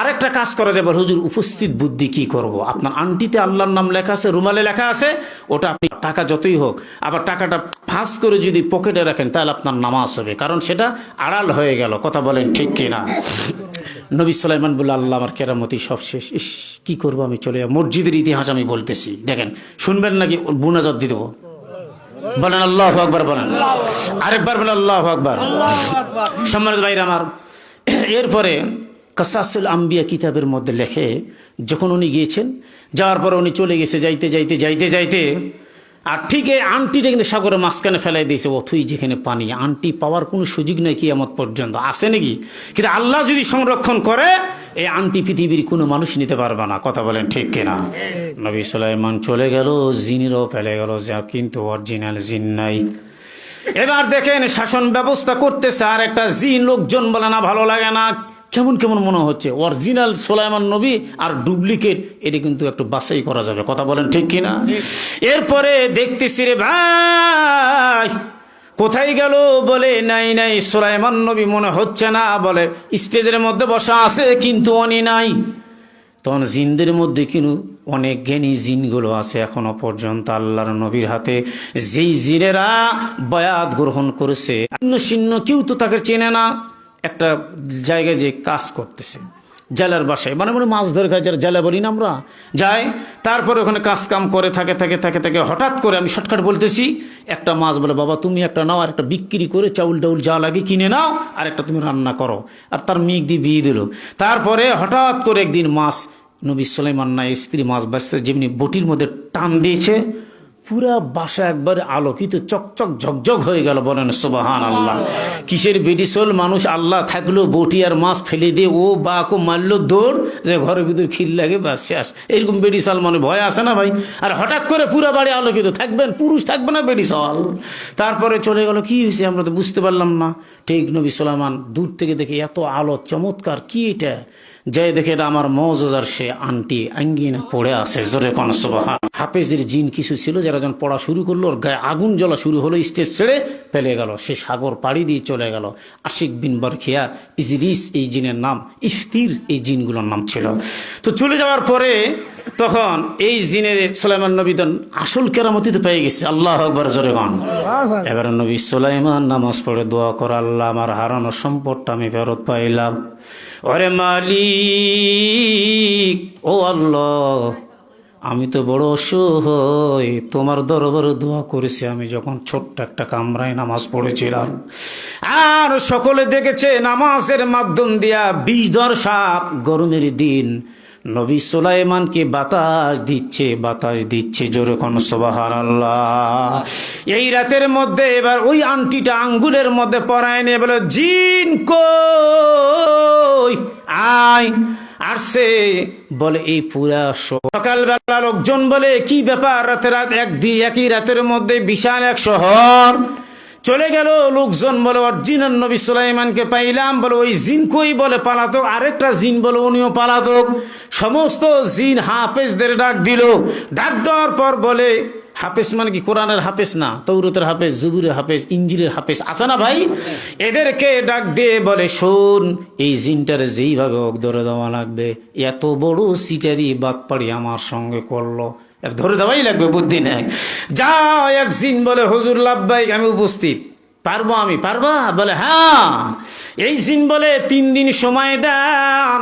আরেকটা কাজ করা যাবে, হুজুর উপস্থিত বুদ্ধি কি করব? আপনার আংটিতে আল্লাহর নাম লেখা আছে, রুমালে লেখা আছে, ওটা আপনি টাকা যতই হোক, আবার টাকাটা ফাঁস করে যদি পকেটে রাখেন, তাহলে আপনার নামাজ হবে, কারণ সেটা আড়াল হয়ে গেল। কথা বলেন ঠিক কিনা? নবী সুলাইমান বলল, আল্লাহ আমার কেরামতি সব শেষ, ইস কি করবো, আমি চলে যাব। মসজিদের ইতিহাস আমি বলতেছি, দেখেন, শুনবেন নাকি? বুনাজাত দিয়ে দেবো, বলেন আল্লাহু আকবার, বলেন আরেকবার, বলেন আল্লাহু আকবার। সম্মানিত ভাইরা আমার, এরপরে কাসাসুল আম্বিয়া কিতাবের মধ্যে লেখে, যখন উনি গিয়েছেন, যাওয়ার পর উনি চলে গেছে, যাইতে আর ঠিক এই আংটিটা কিন্তু সাগরের মাঝখানে ফেলাই দিয়েছে, অথই যেখানে পানি। আংটি পাওয়ার কোনো সুযোগ নেই কিয়ামত পর্যন্ত, আছে নাকি? কিন্তু আল্লাহ যদি সংরক্ষণ করে, এই আংটি পৃথিবীর কোনো মানুষ নিতে পারবে না। কথা বলেন ঠিক কিনা? নবী সুলাইমান চলে গেল, জিনেরও ফেলে গেল, যা কিন্তু অরিজিনাল জিন নাই। এবার দেখেন শাসন ব্যবস্থা করতেছে, আর একটা জিন, লোকজন বলে না ভালো লাগে না, কেমন কেমন মনে হচ্ছে। অরিজিনাল সুলাইমান নবী আর ডুপ্লিকেট, এটা কিন্তু একটু বাছাই করা যাবে। কথা বলেন ঠিক কিনা? এরপরে দেখতেছি রে ভাই, কোথায় গেল? বলে নাই সুলাইমান নবী মনে হচ্ছে না, বলে স্টেজের মধ্যে বসা আছে কিন্তু উনি নাই। তখন জিনদের মধ্যে কিন্তু অনেক জ্ঞানী জিনগুলো আছে এখনো পর্যন্ত আল্লাহর নবীর হাতে, যেই জিনেরা বায়াত গ্রহণ করেছে, ছিন্ন কেউ তো তাকে চেনে না, একটা জায়গায় যে কাজ করতেছে জেলার বাসায়, মানে মাছ ধরে খায়, যারা জেলা বলি না আমরা, যায়, তারপরে ওখানে কাজ কাম করে থাকে হঠাৎ করে, আমি শর্টকাট বলতেছি, একটা মাছ বলে, বাবা তুমি একটা নাও, আর একটা বিক্রি করে চাউল ডাউল যা লাগে কিনে নাও, আর একটা তুমি রান্না করো, আর তার মেঘ দিয়ে বিয়ে দিল। তারপরে হঠাৎ করে একদিন মাছ, নবী সুলাইমান না স্ত্রী মাছ বাঁচতে যেমনি বটির মধ্যে টান দিয়েছে, পুরা বাসা একবারে আলোকিত চকচক ঝকঝক হয়ে গেল। বলেন সুবহানাল্লাহ। কিসের বেডিসোল মানুষ, আল্লাহ থাকলো বটি আর মাছ ফেলে দিয়ে ও বাকো মারলো দৌড়, যে ঘরের ভিতরে খিল লাগে বাস শেষ। এরকম বেডিসাল মানে ভয় আছে না ভাই? আর হঠাৎ করে পুরা বাড়ি আলোকিত, থাকবেন পুরুষ থাকবে না বেডিসাল। তারপরে চলে গেল, কি হয়েছে আমরা তো বুঝতে পারলাম না। ঠিক নবী সুলাইমান দূর থেকে দেখে এত আলো চমৎকার, কি এটা? যাই দেখে এটা আমার মওজুজার সে আন্টি আঙ্গিনা পড়ে আছে। জোরে কোন সুবহান। হাফেজের জিন কিছু ছিল, যারা যখন পড়া শুরু করলো, ওর গায়ে আগুন জ্বলা শুরু হলো, স্টেজ ছেড়ে ফেলে গেল, সে সাগর পাড়ি দিয়ে চলে গেল। আশিক বিন বারখিয়া, ইজরিস এই জিনের নাম, ইফতির এই জিনগুলোর নাম ছিল। তো চলে যাওয়ার পরে তখন এই জিনের সুলাইমান নবী আসল কেরামতি তো পেয়ে গেছে। আল্লাহ আকবার, জোরে কোন। এবার নবী সুলাইমান নামাজ পড়ে দোয়া করে, আল্লাহ আমার হারানো সম্পদটা আমি ফেরত পাইলাম। ওরে মালিক, ও আল্লাহ, আমি তো বড় অসহায়, তোমার দরবারে দোয়া করেছি আমি যখন ছোট্ট একটা কামরায় নামাজ পড়েছিলাম, আর সকলে দেখেছে নামাজের মাধ্যম দিয়া বিষধর সাপ গরমের দিন নবী সুলাইমানকে বাতাস দিচ্ছে। জোরে কোন সুবহানাল্লাহ। এই রাতের মধ্যে এবার ওই আংটিটা আঙ্গুলের মধ্যে পরায় নিয়ে বলে, জিন কই আয়। আসছে বলে এই পুরা সকালবেলা লোকজন বলে, কি ব্যাপার, একই রাতের মধ্যে বিশাল এক শহর চলে গেল। লোকজন বলে, অরিজিনাল নবী সুলাইমানকে পাইলাম। বলে ওই জিন কই? বলে পালাতক। আরেকটা জিন বলে উনিও পালাতক। সমস্ত জিন হাফেজদের ডাক দিল। ডাক দেওয়ার পর বলে, হাফেজ মানে কি কোরআনের হাফেজ না, তৌরাতের হাফেজ, জুবুরের হাফেজ, ইঞ্জিলের হাফেজ আছে না ভাই? এদেরকে ডাক দিয়ে বলে, শোন, এই জিনটারে যেইভাবে ধরে দেওয়া লাগবে, এত বড় সিটারি বাটপাড়ি আমার সঙ্গে করলো, ধরে দেওয়াই লাগবে, বুদ্ধি নেই। যা এক জিন বলে, হুজুর লাব্বাইক, আমি উপস্থিত, পারবো আমি। পারবা? বলে হ্যাঁ। এই জিন বলে 3 দিন সময় দেন,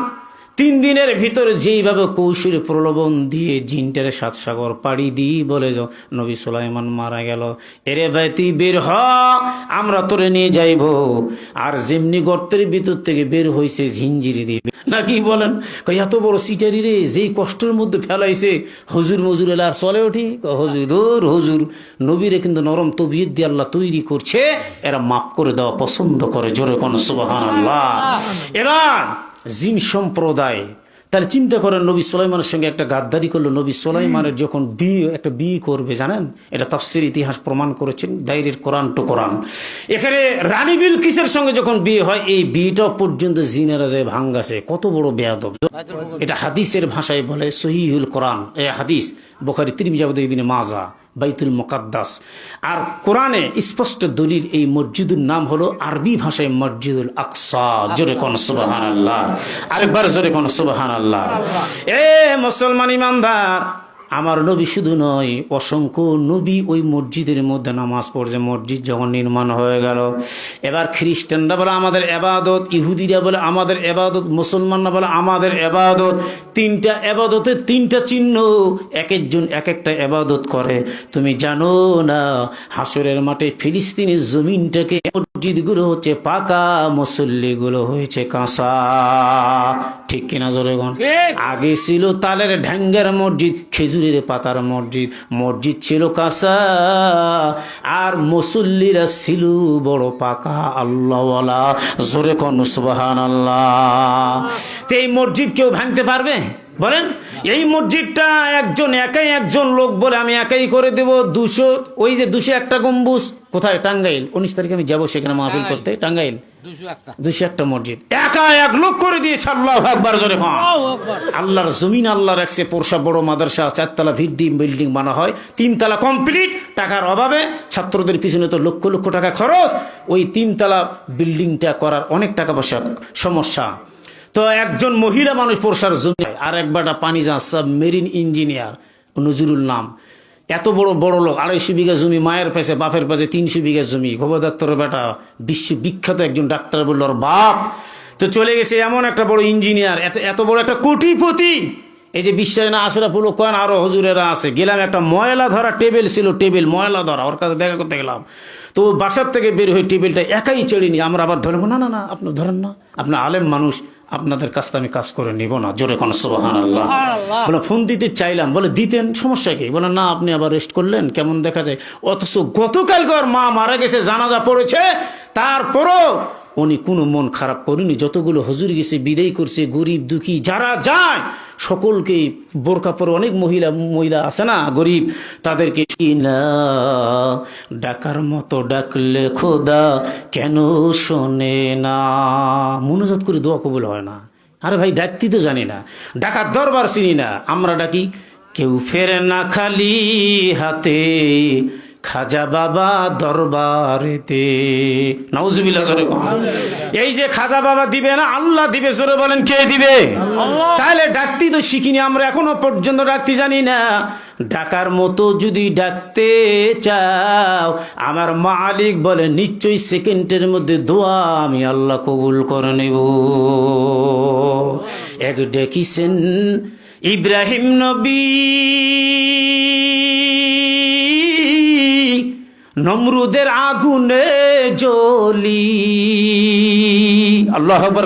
3 দিনের ভিতরে যেইভাবে কৌশলে প্রলোভন দিয়ে জিনটারে 7 সাগর পাড়ি দিই, বলে যাও নবী সুলাইমান মারা গেল। এরে ভাই তুই বের হ, আমরা তোরে নিয়ে যাইব। আর যেমনি গর্তের ভিতর থেকে বের হয়েছে ঝিঞ্জিরি দিবে নাকি বলেন? এত বড় সিটারি রে, যেই কষ্টের মধ্যে ফেলাইছে, হুজুর মজুর এলে আর চলে ওঠি? হুজুর নবীরে কিন্তু নরম তবিয়ত দিয়ে আল্লাহ তৈরি করছে, এরা মাফ করে দেওয়া পছন্দ করে। জোরে কোন সুবহানাল্লাহ। এবার জিন সম্প্রদায়, তাহলে চিন্তা করেন, নবী সুলাইমানের সঙ্গে একটা গাদ্দারি করলো। নবী সুলাইমানের যখন বিয়ে করবে, জানেন, এটা তাফসীর ইতিহাস প্রমাণ করেছেন, দাইরের কোরআন টু কোরআন। এখানে রানী বিলকিসের সঙ্গে যখন বিয়ে হয়, এই বিয়েটা পর্যন্ত জিনেরা যায় ভাঙ্গাছে। কত বড় বেয়াদব! এটা হাদিসের ভাষায় বলে সহিহুল কোরআন। এই হাদিস বুখারী, তিরমিজি, আবু দাউদ, ইবনে মাজা, বাইতুল মুকাদ্দাস। আর কোরআনে স্পষ্ট দলিল, এই মসজিদের নাম হলো আরবি ভাষায় মসজিদুল আকসা। জোরে কোন সুবহানাল্লাহ। আরেকবার জোরে কোন সুবহানাল্লাহ। এ মুসলমান ইমানদার, আমার নবী শুধু নয়, অসংখ্য নবী ওই মসজিদের মধ্যে নামাজ পড়ছে। মসজিদ যখন নির্মাণ হয়ে গেল, এবার খ্রিস্টানরা বলে আমাদের এবাদত, ইহুদিরা বলে আমাদের এবাদত, মুসলমানরা বলে আমাদের এবাদত। 3টা এবাদতের 3টা চিহ্ন, এক একজন এক একটা এবাদত করে। তুমি জানো না, হাসরের মাঠে ফিলিস্তিনের জমিনটাকে, মসজিদগুলো হচ্ছে পাকা, মুসল্লিগুলো হয়েছে কাঁচা। ঠিক কিনা জোরে কোন? আগে ছিল তালের ঢ্যাঙ্গার মসজিদ, খেজুরের পাতার মসজিদ, মসজিদ ছিল কাঁচা, আর মুসল্লিরা ছিল বড় পাকা আল্লাহওয়ালা। জোরে কোন সুবহানাল্লাহ। তো এই মসজিদ কেউ ভাঙতে পারবে? বলেন, এই মসজিদটা একাই একজন লোক বলে আমি একাই করে দেব 200, ওই যে 201টা গম্বুজ, কোথায়? টাঙ্গাইল। 19 তারিখে আমি যাবো সেখানে মাহফিল করতে, টাঙ্গাইল। 201টা মসজিদ একা এক লোক করে দিয়েছে। আল্লাহু আকবার, জোরে কোন। আল্লাহর জমিন আল্লাহ রাখছে, পোরশা বড় মাদ্রাসা, 4 তলা বিল্ডিং বানা হয়, 3 তলা কমপ্লিট। টাকার অভাবে ছাত্রদের পিছনে তো লক্ষ লক্ষ টাকা খরচ, ওই 3 তলা বিল্ডিংটা করার অনেক টাকা পয়সা সমস্যা। তো একজন মহিলা মানুষ পোরশার জমি, আর এক বেটা পানি জাহাজ সাবমেরিন ইঞ্জিনিয়ার নজরুল নাম, এত বড় বড় লোক, 250 বিঘা জমি, মায়ের পাশে বাপের পাশে 300 বিঘা জমি, গোবর ডাক্তারের বেটা, বিশ্ববিখ্যাত একজন ডাক্তার বলল ওর বাপ তো চলে গেছে এমন একটা বড় ইঞ্জিনিয়ার, এত বড় একটা কোটিপতি। এই যে বিশ্বাস না আশরাফুল কোরআন আরো হুজুরেরা আছে, গেলাম একটা ময়লা ধরা টেবিল ছিল, টেবিল ময়লা ধরা, ওর কাছে দেখা করতে গেলাম, তো বাসার থেকে বের হয়ে টেবিলটা একাই চেড়িনি, আমরা আবার ধরে না না না আপনি ধরেন না, আপনার আলেম মানুষ, আপনাদের কাছ থেকে আমি কাজ করে নিব না, জোরে কোন সুবহানাল্লাহ। বলে ফোন দিতে চাইলাম, বলে দিতেন, সমস্যা কি? বলে না আপনি আবার রেস্ট করলেন, কেমন দেখা যায়, অথচ গতকালকে ওর মা মারা গেছে, জানাজা পড়েছে, তারপরও উনি কোনো মন খারাপ করেনি, যতগুলো হুজুর গেছে বিদায় করছে, গরিব দুঃখী যারা যায় সকলকে, বোরকা পরে অনেক মহিলা আছে না গরিব, তাদেরকে না ডাকার মতো ডাকলে খোদা কেন শোনে না, মুনাজাত করে দোয়া কবুল হয় না। আরে ভাই ডাকতি তো জানি না, ডাকার দরবার চিনি না, আমরা ডাকি কেউ ফেরে না খালি হাতে, খাজা বাবা দরবারেতে, নাউজুবিল্লাহ। এই যে খাজা বাবা দিবে না, আল্লাহ দিবে, জোরে বলেন কে দিবে? তাহলে ডাকতি তো শিখিনি আমরা, এখনো পর্যন্ত ডাকতে জানি না। ডাকার মতো যদি ডাকতে চাও, আমার মালিক বলে নিশ্চয়ই সেকেন্ডের মধ্যে দোয়া আমি আল্লাহ কবুল করে নেব। এক ডেকিছেন ইব্রাহিম নবী, নমরুদের আগুনে জ্বলি, আল্লাহু আকবার।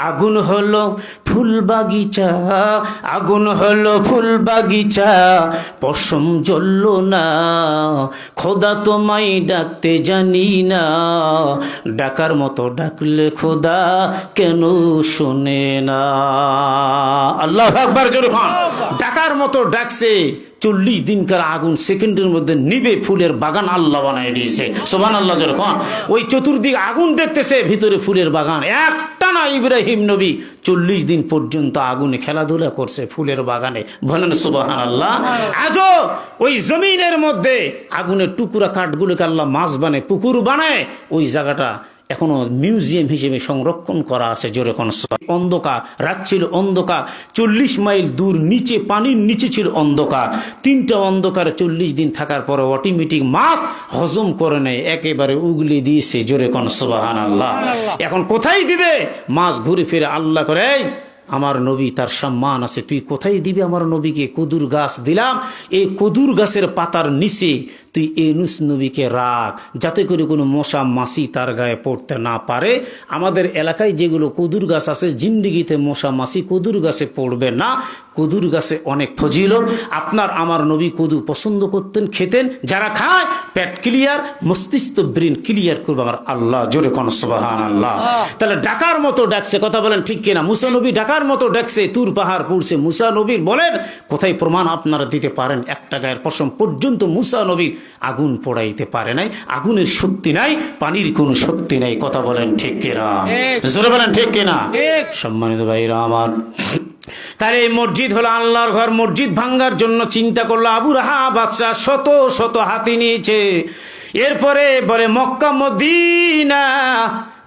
আগুন হলো ফুল বাগিচা, আগুন হলো ফুল বাগিচা, পশম জ্বলল না, খোদা তোমায় ডাকতে জানি না, ডাকার মতো ডাকলে খোদা কেন শোনে না। আল্লাহু আকবার জোরে খান। ডাকার মতো ডাকছে, 40 দিনকার আগুন সেকেন্ডের মধ্যে নিবে, ফুলের বাগান আল্লাহ বানায় দিয়েছে, সুবহানাল্লাহ জোরে খান। ওই চতুর্দিক আগুন দেখতেছে, ভিতরে ফুলের বাগান, একটা না ইব্রাহিম নবী 40 দিন পর্যন্ত আগুনে খেলাধুলা করছে ফুলের বাগানে, বলেন সুবহানাল্লাহ। আজও ওই জমিনের মধ্যে আগুনের টুকরা কাঠগুলোকে আল্লাহ মাছ বানায়, পুকুর বানায়, ওই জায়গাটা এখনো মিউজিয়াম হিসেবে সংরক্ষণ করা আছে, জোরে কোন। অন্ধকার, রাত ছিল অন্ধকার, 40 মাইল দূর নিচে, পানির নিচে ছিল অন্ধকার, 3টা অন্ধকারে 40 দিন থাকার পরে অটোমেটিক মাছ হজম করে নেয়, একেবারে উগলি দিয়েছে, জোরে কোন সুবহানাল্লাহ। এখন কোথায় দিবে মাছ? ঘুরে ফিরে আল্লাহ করে, আমার নবী তার সম্মান আছে, তুই কোথায় দিবি আমার নবীকে? কদুর গাছ দিলাম, এই কদুর গাছের পাতার নিচে তুই ইউনূস নবীকে রাখ, যাতে করে কোনো মশা মাছি তার গায়ে পড়তে না পারে। আমাদের এলাকায় যেগুলো কদুর গাছ আছে, জিন্দিগিতে মশা মাছি কদুর গাছে পড়বে না, কদুর গাছে অনেক ফজিলত। আপনার আমার নবী কদু পছন্দ করতেন, খেতেন, যারা খায় পেট ক্লিয়ার, মস্তিষ্ক ব্রেন ক্লিয়ার করবে আমার আল্লাহ, জোরে কোন সুবহানাল্লাহ। তাহলে ডাকার মতো ডাকছে, কথা বলেন ঠিক কিনা? মুসা নবী ডাকার মতো ডাকছে, তুর পাহাড় পড়ছে, মুসা নবীর বলেন কোথায় প্রমাণ আপনারা দিতে পারেন? একটা গায়ের পশম পর্যন্ত মুসা নবী আগুন পোড়াইতে পারে নাই, আগুনের শক্তি নাই, পানির কোনো শক্তি নাই, কথা বলেন ঠিক কিনা? জোরে বলেন ঠিক কিনা? সম্মানিত ভাইরা আমার, তাহলে এই মসজিদ হলো আল্লাহর ঘর, মসজিদ ভাঙ্গার জন্য চিন্তা করলো আবু রাহা বাদশা, শত শত হাতি নিয়েছে। এরপরে বলে মক্কা মদিনা,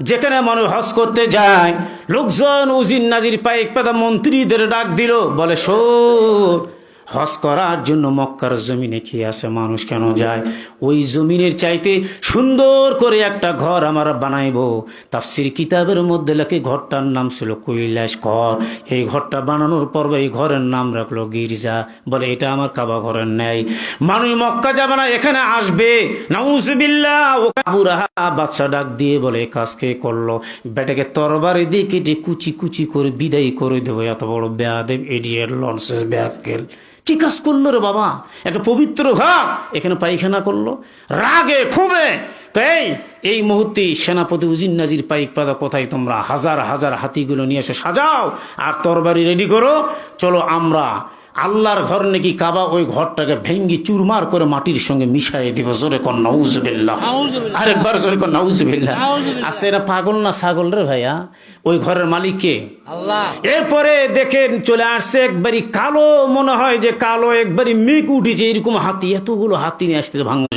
যেখানে মানুষ হজ করতে যায়, লোকজন উজির নাজির পাইক পাদা মন্ত্রীদের ডাক দিল, বলে শোন, হজ করার জন্য মক্কার জমিনে কি আছে, মানুষ কেন যায়? ওই জমিনের চাইতে সুন্দর করে একটা ঘর আমরা বানাইবো। তাফসীর কিতাবের মধ্যে লেখে ঘরটার নাম ছিল কৈলাস ঘর। এই ঘরটা বানানোর পর এই ঘরের নাম রাখলো গির্জা। বলে এটা আমার কাবা ঘরের ন্যায়, মানুষ মক্কা যাবে না, এখানে আসবে। নাউজুবিল্লাহ। আবু রাহা বাদশা ডাক দিয়ে বলে কাজ কে করলো? বেটাকে তরবারি দিয়ে কেটে কুচি কুচি করে বিদায় করে দেবো। এত বড় বেয়াদব, ইডিয়েট, লনসেন্স, ব্যাককেল, কি কাজ করলো রে বাবা? একটা পবিত্র ঘর এখানে পায়খানা করলো। রাগে ক্ষোভে এই মুহূর্তে সেনাপতি উজির নাজির পাইক পাদা, কোথায় তোমরা? হাজার হাজার হাতিগুলো নিয়ে এসো, সাজাও আর তরবারি রেডি করো, চলো আমরা আল্লাহর ঘর নাকি কাবা, ওই ঘরটাকে ভেঙ্গি চুরমার করে মাটির সঙ্গে মিশাই দিব। জোরে কর নাউজুবিল্লাহ, আরেকবার জোরে কর নাউজুবিল্লাহ। আছে এরা পাগল না ছাগল রে ভাইয়া? ওই ঘরের মালিক কে? আল্লাহ। এরপরে দেখেন চলে আসছে একবারই কালো, মনে হয় যে কালো একবারই মেঘ উঠেছে, এরকম হাতি, এতগুলো হাতি নিয়ে আসতেছে ভাঙা।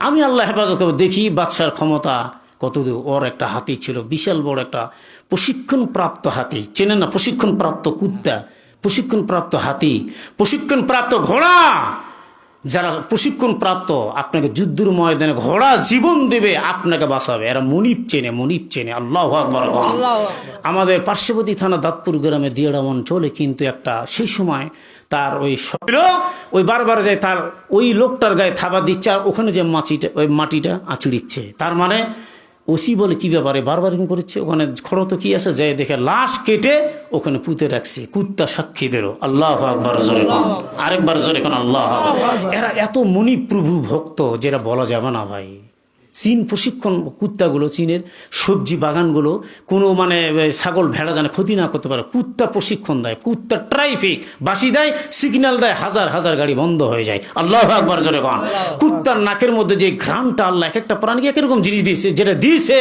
আমি আল্লাহ হেফাজত করবো, দেখি বাদশার ক্ষমতা কতদূর, ওর একটা হাতি ছিল, বিশাল বড় একটা প্রশিক্ষণপ্রাপ্ত হাতি, চেনেন না, প্রশিক্ষণপ্রাপ্ত কুত্তা, প্রশিক্ষণপ্রাপ্ত হাতি, প্রশিক্ষণপ্রাপ্ত ঘোড়া। যারা প্রশিক্ষণ প্রাপ্ত আপনাকে যুদ্ধের ময়দানে ঘোড়া জীবন দেবে, আপনাকে বাঁচাবে, এরা মনিব চেনে। আল্লাহু আকবার। আমাদের পার্শ্ববর্তী থানা দাঁতপুর গ্রামে দিয়াড়া অঞ্চলে কিন্তু একটা সেই সময় তার ওই বারবার যায়, তার ওই লোকটার গায়ে থাবা দিচ্ছে, আর ওখানে যে মাটিটা আঁচড়িচ্ছে। তার মানে ওসি বলে কি ব্যাপারে বারবার করেছে, ওখানে খড়ত কি আছে, যাই দেখে লাশ কেটে ওখানে পুঁতে রাখছে, কুত্তা সাক্ষী দিল। আল্লাহু আকবার জোরে কোন, আরেকবার জোরে কোন আল্লাহ। এরা এত মুনি প্রভু ভক্ত যেটা বলা যাবে না ভাই। চীন প্রশিক্ষণ কুত্তাগুলো, চীনের সবজি বাগানগুলো কোনো মানে ছাগল ভেড়া জানে ক্ষতি না করতে পারে, কুত্তা প্রশিক্ষণ দেয়, কুত্তা ট্রাফিক বাসি দেয়, সিগন্যাল দেয়, হাজার হাজার গাড়ি বন্ধ হয়ে যায়। আল্লাহু আকবার জোরে কোন। কুত্তার নাকের মধ্যে যে ঘ্রাণটা আল্লাহ এক একটা প্রাণীকে একরকম জিনিস দিয়েছে, যেটা দিয়েছে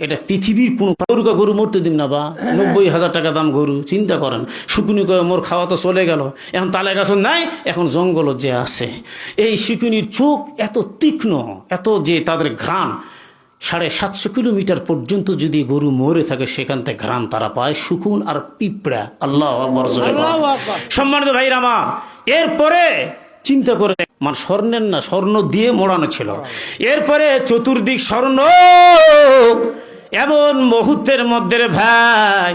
এটা পৃথিবীর কোনো গরু মরতে দিন না, বা 90,000 টাকা দাম গরু, চিন্তা করেন। শুকুনি করে মোর খাওয়া তো চলে গেল, এখন তালে গাছ নাই, এখন জঙ্গল যে আছে। এই শিকুনির চোখ এত তীক্ষ্ণ, এত যে তাদের ঘ্রাণ 750 কিলোমিটার পর্যন্ত যদি গরু মরে থাকে সেখান থেকে ঘ্রাণ তারা পায়, শুকুন আর পিঁপড়া। আল্লাহু আকবার। সম্মানিত ভাইরা আমার, এরপরে চিন্তা করে মানে স্বর্ণের না, স্বর্ণ দিয়ে মোড়ানো ছিল, এরপরে চতুর্দিক স্বর্ণ। এমন মুহূর্তের মধ্যে ভাই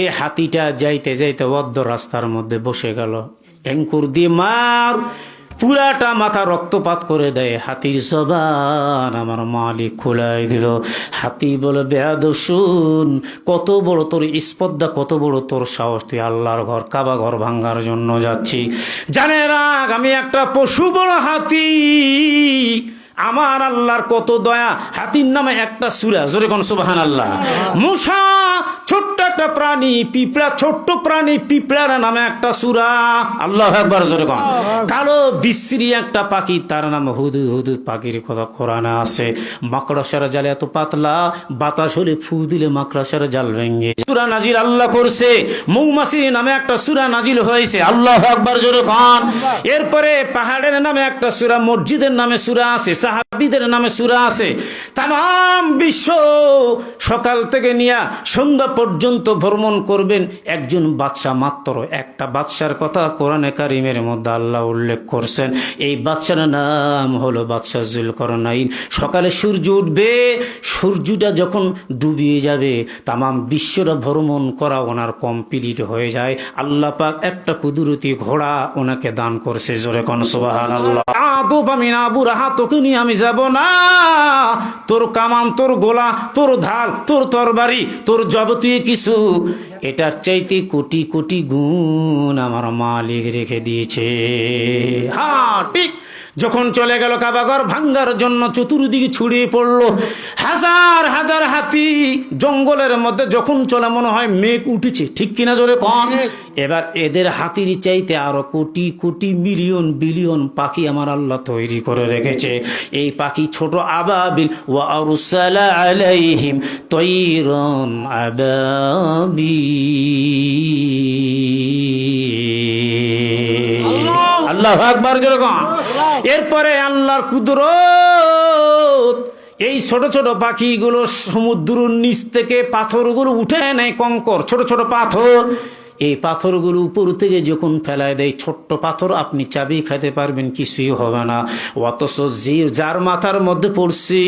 এই হাতিটা যাইতে যাইতে বদ্ধ রাস্তার মধ্যে বসে গেল, অ্যাঙ্কুর দিয়ে মার পুরাটা মাথা রক্তপাত করে দেয়। হাতির জবান আমার মালিক খোলাই দিল। হাতি বলে, বেয়াদব শুন, কত বড় তোর স্পর্ধা, কত বড় তোর সাহস, তুই আল্লাহর ঘর কাবা ঘর ভাঙ্গার জন্য যাচ্ছি। জানে রাখ, আমি একটা পশু বড় হাতি, আমার আল্লাহর কত দয়া। হাতির নামে একটা সূরা, জোরে কোন সুবহানাল্লাহ। মূসা ছোট্ট একটা প্রাণী, পিঁপড়া ছোট্ট প্রাণী, পিঁপড়ার নামে একটা সূরা। আল্লাহু আকবার জোরে কোন। কালো বিশ্রী একটা পাখি, তার নাম হুদুদ। হুদুদ পাখির কথা কোরআনে আছে। মাকড়সার জাল এত পাতলা, বাতাস হলে ফু দিলে মাকড়সার জাল ভেঙে। সূরা নাজিল আল্লাহ করছে। মৌমাছির নামে একটা সূরা নাজিল হয়েছে। আল্লাহু আকবার জোরে কোন। এরপরে পাহাড়ের নামে একটা সূরা, মসজিদের নামে সূরা আছে, সাহাবীদের নামে সূরা আছে। তাম বিশ্ব সকাল থেকে নিয়ে সন্ধ্যা পর্যন্ত ভ্রমণ করবেন একজন বাদশা, মাত্র একটা বাদশার কথা কোরআনে কারিমের মধ্যে আল্লাহ উল্লেখ করছেন। এই বাদশার নাম হলো বাদশা যুলকারনাইন। সকালে সূর্য উঠবে, সূর্যটা যখন ডুবিয়ে যাবে তাম বিশ্বটা ভ্রমণ করা ওনার কমপ্লিট হয়ে যায়। আল্লাহ পাক একটা কুদরতি ঘোড়া ওনাকে দান করছে, জোরে কোন সুবহানাল্লাহ। আদব আমি না বুড়া, তোকে নিয়ে আমি যাব না। তোর কামান, তোর গোলা, তোর ঢাল, তোর তরবারি, তোর যাবতীয় কিছু, এটার চাইতে কোটি কোটি গুণ আমার মালিক রেখে দিয়েছে। হ্যাঁ ঠিক। যখন চলে গেল কাবাঘর ভাঙ্গার জন্য, চতুর্দিকে ছড়িয়ে পড়লো হাজার হাজার হাতি। জঙ্গলের মধ্যে যখন চলে মনে হয় মেঘ উঠেছে, ঠিক কিনা জোরে কন। এবার এদের হাতির চাইতে আরো কোটি কোটি মিলিয়ন বিলিয়ন পাখি আমার আল্লাহ তৈরি করে রেখেছে। এই পাখি ছোট আবাবিল, ওয়া আরসালা আলাইহিম তায়রান আবাবিল। আল্লাহু আকবার জোরে কোন। এরপরে আল্লাহর কুদরত, এই ছোট ছোট পাখিগুলো সমুদ্রের নিচ থেকে পাথরগুলো উঠে নেয়, কঙ্কর ছোট ছোট পাথর। এই পাথরগুলো উপর থেকে যখন ফেলায় দেয়, ছোট্ট পাথর, আপনি চাবি খাইতে পারবেন, কিছুই হবে না। অথচ যার মাথার মধ্যে পড়ছি,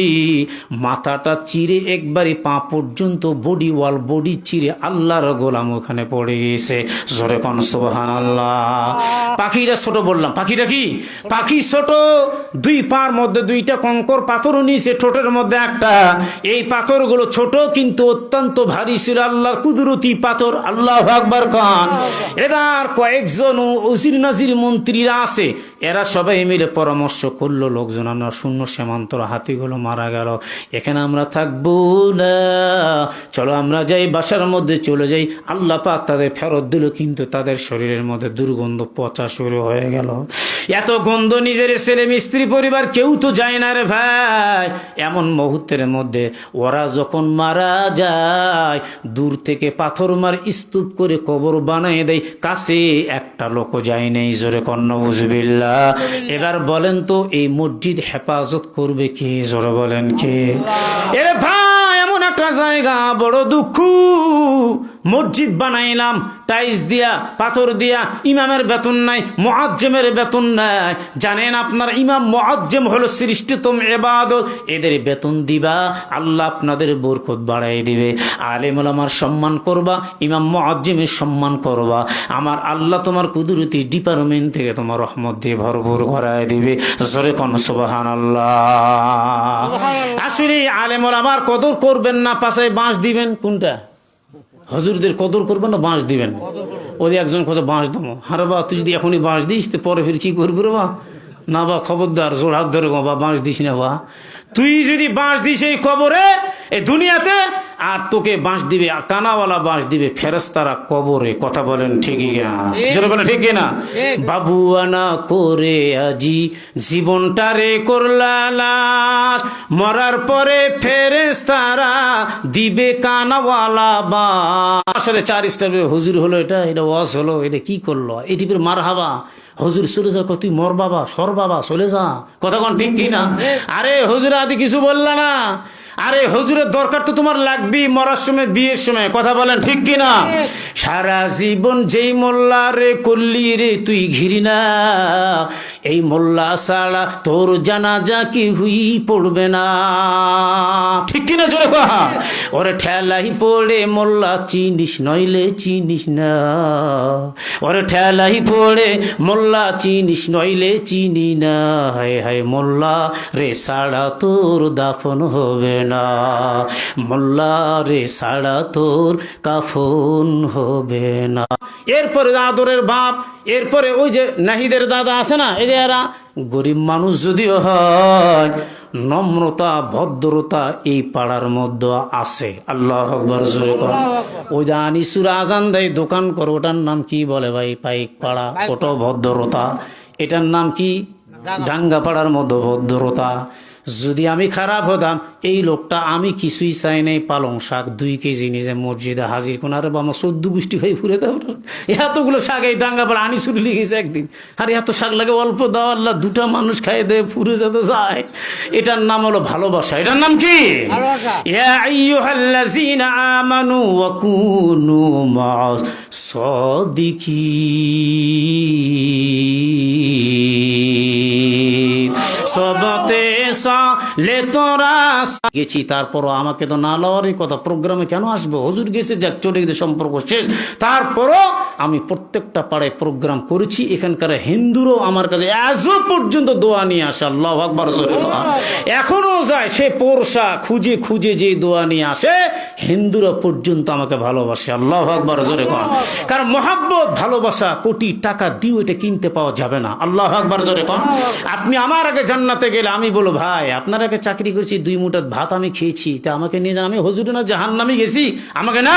মাথাটা চিরে একবারে পা পর্যন্ত বডি ওয়াল, বডি চিরে আল্লাহর গোলাম ওখানে পড়ে গেছে, জোরে কোন সুবহানাল্লাহ। পাখিটা ছোট বললাম, পাখিটা কি? পাখি ছোট, দুই পার মধ্যে দুইটা কঙ্কর পাথর নিয়েছে, ঠোঁটের মধ্যে একটা। এই পাথরগুলো ছোট কিন্তু অত্যন্ত ভারী ছিল, আল্লাহর কুদরতি পাথর। আল্লাহু আকবার। এবার কয়েকজন উজির নাজির মন্ত্রীরা আছে, এরা সবাই মিলে পরামর্শ করলো, লোকজন আমরা শূন্য সীমান্তর হাতিগুলো মারা গেল, এখানে আমরা থাকবো না, চলো আমরা যাই বাসার মধ্যে চলে যাই। আল্লাহ পাক তাদের ফেরত দিল, কিন্তু তাদের শরীরের মধ্যে দুর্গন্ধ পচা শুরু হয়ে গেল। এত গন্ধ নিজের ছেলে মিস্ত্রি পরিবার কেউ তো যায় না রে ভাই। এমন মুহূর্তের মধ্যে ওরা যখন মারা যায়, দূর থেকে পাথর মার স্তূপ করে কবর বানায় দেয়, কাছে একটা লোক যায় নেই, জোরে কন্ন বুঝবিল্লাহ। এবার বলেন তো এই মসজিদ হেফাজত করবে কে? জোরে বলেন কে? এরে ভাই জায়গা বড় দুঃখ, মসজিদ বানাইলাম টাইলস দিয়া পাথর দিয়া, ইমামের বেতন নাই, মুআজ্জিমের বেতন নাই। জানেন আপনার ইমাম মুআজ্জিম হলো শ্রেষ্ঠতম ইবাদত, এদের বেতন দিবা আল্লাহ আপনাদের বরকত বাড়াই দিবে। আলেম ওলামার সম্মান করবা, ইমাম মুআজ্জিমের সম্মান করবা, আমার আল্লাহ তোমার কুদরতি ডিপার্টমেন্ট থেকে তোমার রহমত দিয়ে ভরপুর করায় দিবে। জোরে কোন সুবহানাল্লাহ। আসলে আলেম ওলামার কদর করবেন না, পাশে বাঁশ দিবেন। কোনটা? হুজুরদের কদর করবেন না বাঁশ দিবেন? ওই একজন কোথাও বাঁশ দেবো, হারে বা তুই যদি এখনই বাঁশ দিস তো পরে ফির কি করবি রে বা? না বা খবরদার, জোর হাত ধরে বা বাঁশ দিস না বা। তুই যদি বাঁশ দিস এই কবরে এই দুনিয়াতে, আর তোকে বাঁশ দিবে কানাওয়ালা বাঁশ দিবে ফেরেশতারা কবরে। কথা বলেন ঠিকই কিনা? জোরে বলেন ঠিক কিনা? বাবুয়ানা করে আজি জীবনটারে করলা লাশ, মরার পরে ফেরেশতারা দিবে কানাওয়ালা বাঁশ। আসলে 4 স্টার হুজুর হলো, এটা ওয়াজ হলো, এটা কি করলো? এটি ফির মারহাবা হুজুর চলে যা, তুই মর বাবা, সর বাবা, চলে যা। কথা কোন ঠিক কিনা? আরে হুজুর আদি কিছু বললা না, আরে হুজুরের দরকার তো তোমার লাগবেই মরার সময়, বিয়ের সময়। কথা বলেন ঠিক কিনা? সারা জীবন যেই মোল্লা রে করলি রে তুই ঘিরিনা, এই মোল্লা ছাড়া তোর জানাজা কি হুই পড়বে না। ঠিক কিনা? জোরে কথা। ওরে ঠেলাই পড়ে মোল্লা চিনিস নইলে চিনিস না, ওরে ঠেলাই পড়ে মোল্লা চিনিস নইলে চিনি না, হায় হায় মোল্লা রে ছাড়া তোর দাফন হবে না, মোল্লা রে ছাড়া তোর কাফন হবে না। এরপরে আদরের বাপ, এরপরে ওই যে নাহিদের দাদা আছে না, এই যে এরা গরিব মানুষ যদিও হয়, নম্রতা ভদ্রতা এই পাড়ার মধ্যে আছে। আল্লাহু আকবার জোরে কর। ওই যে আনিসুর আজান দেয় দোকান করে, ওটার নাম কি বলে ভাই? পাইক পাড়া, ওটাও ভদ্রতা। এটার নাম কি? ডাঙ্গা পাড়ার মধ্যে ভদ্রতা। যদি আমি খারাপ হতাম, এই লোকটা আমি কিছুই চাই নাই, পালং শাক 2 কেজি নিজে মসজিদে হাজির কোন, আরে বাবা 14 গোষ্ঠী ভাই ফুরে দাও, এতগুলো শাক এই ডাঙ্গা পাড়া আনিসুর লিখেছে একদিন। আর এত শাক লাগে অল্প দাও, আল্লাহ 2টা মানুষ খাইয়ে দেয়, ফুরে যেতে চায়। এটার নাম হলো ভালোবাসা। এটার নাম কি? ইয়া আইয়ুহাল্লাযীনা আমানু ওয়া কুনু মা'আস সাদিকিন। সবতে সালে তোরা গেছি, তারপরও আমাকে তো না লওয়ারই কথা। প্রোগ্রামে কেন আসবো? হুজুর গেছে, যাক চলে গেছে, সম্পর্ক শেষ। তারপরও আমি প্রত্যেকটা পাড়ায় প্রোগ্রাম করেছি। এখানকার হিন্দুরও আমার কাছে আজও পর্যন্ত দোয়া নিয়ে আসে। আল্লাহু আকবার। এখনো যায় সে পোরশা খুঁজে খুঁজে যে দোয়া নিয়ে আসে, হিন্দুরা পর্যন্ত আমাকে ভালোবাসে। আল্লাহু আকবার জোরে কর। কারণ মহাব্বত ভালোবাসা কোটি টাকা দিও এটা কিনতে পাওয়া যাবে না। আল্লাহু আকবার জোরে কর। আপনি আমার আগে জান্নাতে গেলে আমি বলবো, ভাই আপনার আগে চাকরি করেছি, 2 মুঠা ভাত আমি খেয়েছি, তা আমাকে নিয়ে যান। আমি হুজুর না জাহান্নামে গেছি, আমাকে না,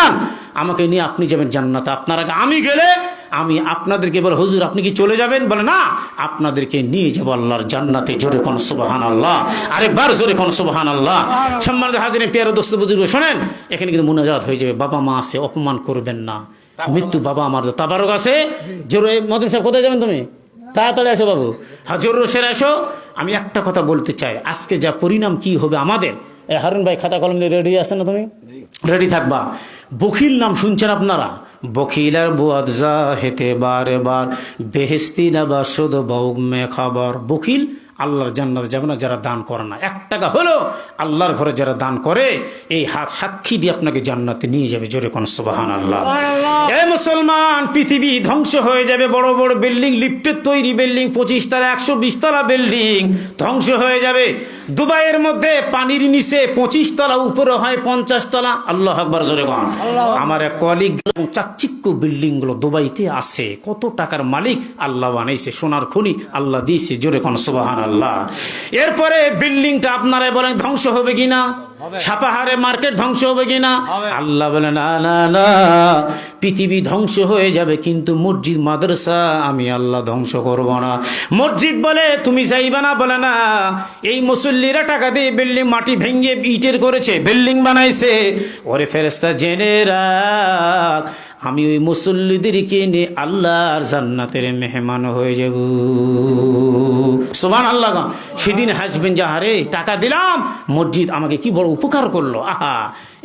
আমাকে নিয়ে আপনি যাবেন জান্নাতে। আপনার আগে আমি গেলে আমি আপনাদেরকে বলে, হুজুর আপনি কি চলে যাবেন? বলে না, আপনাদেরকে নিয়ে যাবো আল্লাহর জান্নাতে। জোরে কোন সুবহানাল্লাহ। আরেকবার জোরে কোন সুবহানাল্লাহ। সম্মানিত হাজিরিন, প্রিয় দোস্ত বুজুর্গ, শোনেন, এখানে কিন্তু মুনাজাত হয়ে যাবে। বাবা মা আছে, অপমান করবেন না। মৃত্যু বাবা আমার তাবারক আছে। জোরে মদন সাহেব, কোথায় যাবেন তুমি? তাড়াতাড়ি আসো বাবু, হাজুর সেরে আসো। আমি একটা কথা বলতে চাই, আজকে যা পরিণাম কি হবে আমাদের। হারুন ভাই খাতা কলম নিয়ে রেডি আছেন না? তুমি রেডি থাকবা। বখিল নাম শুনছেন আপনারা? বখিলার বুয়াদ যা হেতে বারে বার বেহেস্তি না বা শুধ বউগ মে খাবার। বখিল আল্লাহর জান্নাতে যাবে না যারা দান করে না। 1 টাকা হলো আল্লাহর ঘরে যারা দান করে, এই হাত সাক্ষী দিয়ে আপনাকে জান্নাতে নিয়ে যাবে। জোরে কোন সুবহানাল্লাহ। এ মুসলমান, পৃথিবী ধ্বংস হয়ে যাবে। বড় বড় বিল্ডিং, লিফটের তৈরি বিল্ডিং, 25 তলা 120 তলা বিল্ডিং ধ্বংস হয়ে যাবে। দুবাইয়ের মধ্যে পানির নিচে 25 তলা, উপরে হয় 50 তলা। আল্লাহু আকবার জোরে কোন। আমার এক কলিগ চাকচিক্য বিল্ডিং গুলো দুবাইতে আছে। কত টাকার মালিক আল্লাহ বানাইছে, সোনার খনি আল্লাহ দিয়েছে। জোরে কোন সুবহানাল্লাহ। এরপরে বিল্ডিংটা আপনারা বলেন ধ্বংস হবে কিনা? সাপাহারে মার্কেট ধ্বংস হবে কিনা? আল্লাহ বলেন না না না, পৃথিবী ধ্বংস হয়ে যাবে, কিন্তু মসজিদ মাদ্রাসা আমি আল্লাহ ধ্বংস করব না। মসজিদ বলে তুমি যাইবা না? বলে না, এই মুসল্লিরা টাকা দিয়ে বিল্ডিং মাটি ভেঙে ইটের করেছে, বিল্ডিং বানাইছে। ওরে ফেরেশতা জেনে রাখ, আমি ওই মুসল্লিদেরকে নিয়ে আল্লাহর জান্নাতের মেহমান হয়ে যাব। সুবহানাল্লাহ। সেদিন হাসবেন যে আরে টাকা দিলাম, মসজিদ আমাকে কি বড় বড় উপকার করলো। আহা,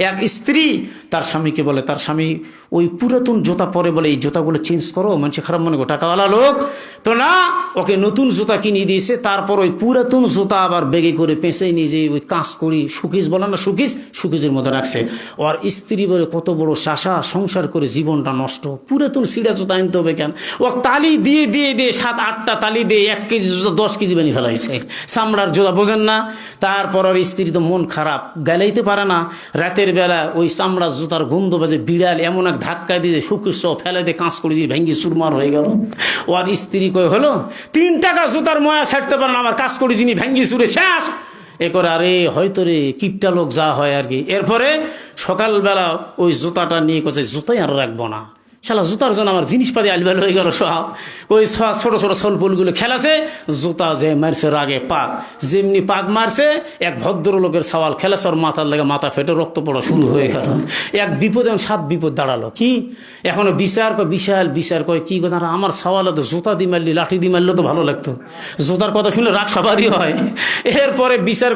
এক স্ত্রী তার স্বামীকে বলে, তার স্বামী ওই পুরাতন জুতা পরে বলে এই জুতাগুলো চেঞ্জ করো, মানুষ খারাপ মনে করো, টাকাওয়ালা লোক তো না, ওকে নতুন জুতা কিনে দিয়েছে। তারপর ওই পুরাতন জুতা আবার বেগে করে পেঁচে নিয়ে যে ওই কাঁচ করি সুকিস বলে না, সুকিসের মধ্যে রাখছে। ওর স্ত্রী বলে কত বড় শাসা, সংসার করে জীবনটা নষ্ট, পুরাতন সিঁড়া জুতা আনতে হবে কেন? ও তালি দিয়ে দিয়ে দিয়ে 7-8টা তালি দিয়ে 1 কেজি জুতা 10 কেজি বানিয়ে ফেলাইছে, চামড়ার জুতা, বোঝেন না? তারপর ওর স্ত্রী তো মন খারাপ, গালাইতে পারে না। রাতের বেলা ওই চামড়ার জুতার গন্ধ বাজে, বিড়াল এমন এক ধাক্কা দিয়ে শুকিস সব ফেলে দিয়ে কাঁচ করে দিয়ে ভেঙ্গি চুরমার হয়ে গেল। ওর স্ত্রী কই হলো 3 টাকা জুতার ময়া ছাড়তে পারে না, আমার কাজ করে যিনি ভেঙ্গি চুরে শেষ এ করে। আরে হয়তো রে কিপটা লোক যা হয় আর কি। এরপরে সকালবেলা ওই জুতাটা নিয়ে কোথায় জুতাই আর রাখবো না, শালা জুতার জন্য আমার জিনিসপাতি আলবেল হয়ে গেল সব। ওই ছোট ছোট সলপুলগুলো খেলাছে, জুতা যে মারছে রাগে পাক, যেমনি পাক মারছে এক ভদ্রলোকের সওয়াল খেলাছে, ওর মাথার লেগে মাথা ফেটে রক্ত পড়া শুরু হয়ে গেল। এক বিপদ এবং 7 বিপদ দাঁড়ালো। কি এখনো বিচার কয় কি কথা, আমার সওয়ালে তো জুতা দি মারলি, লাঠি দি মারলে তো ভালো লাগতো, জুতার কথা শুনলে রাগ সবারই হয়। এরপরে বিচার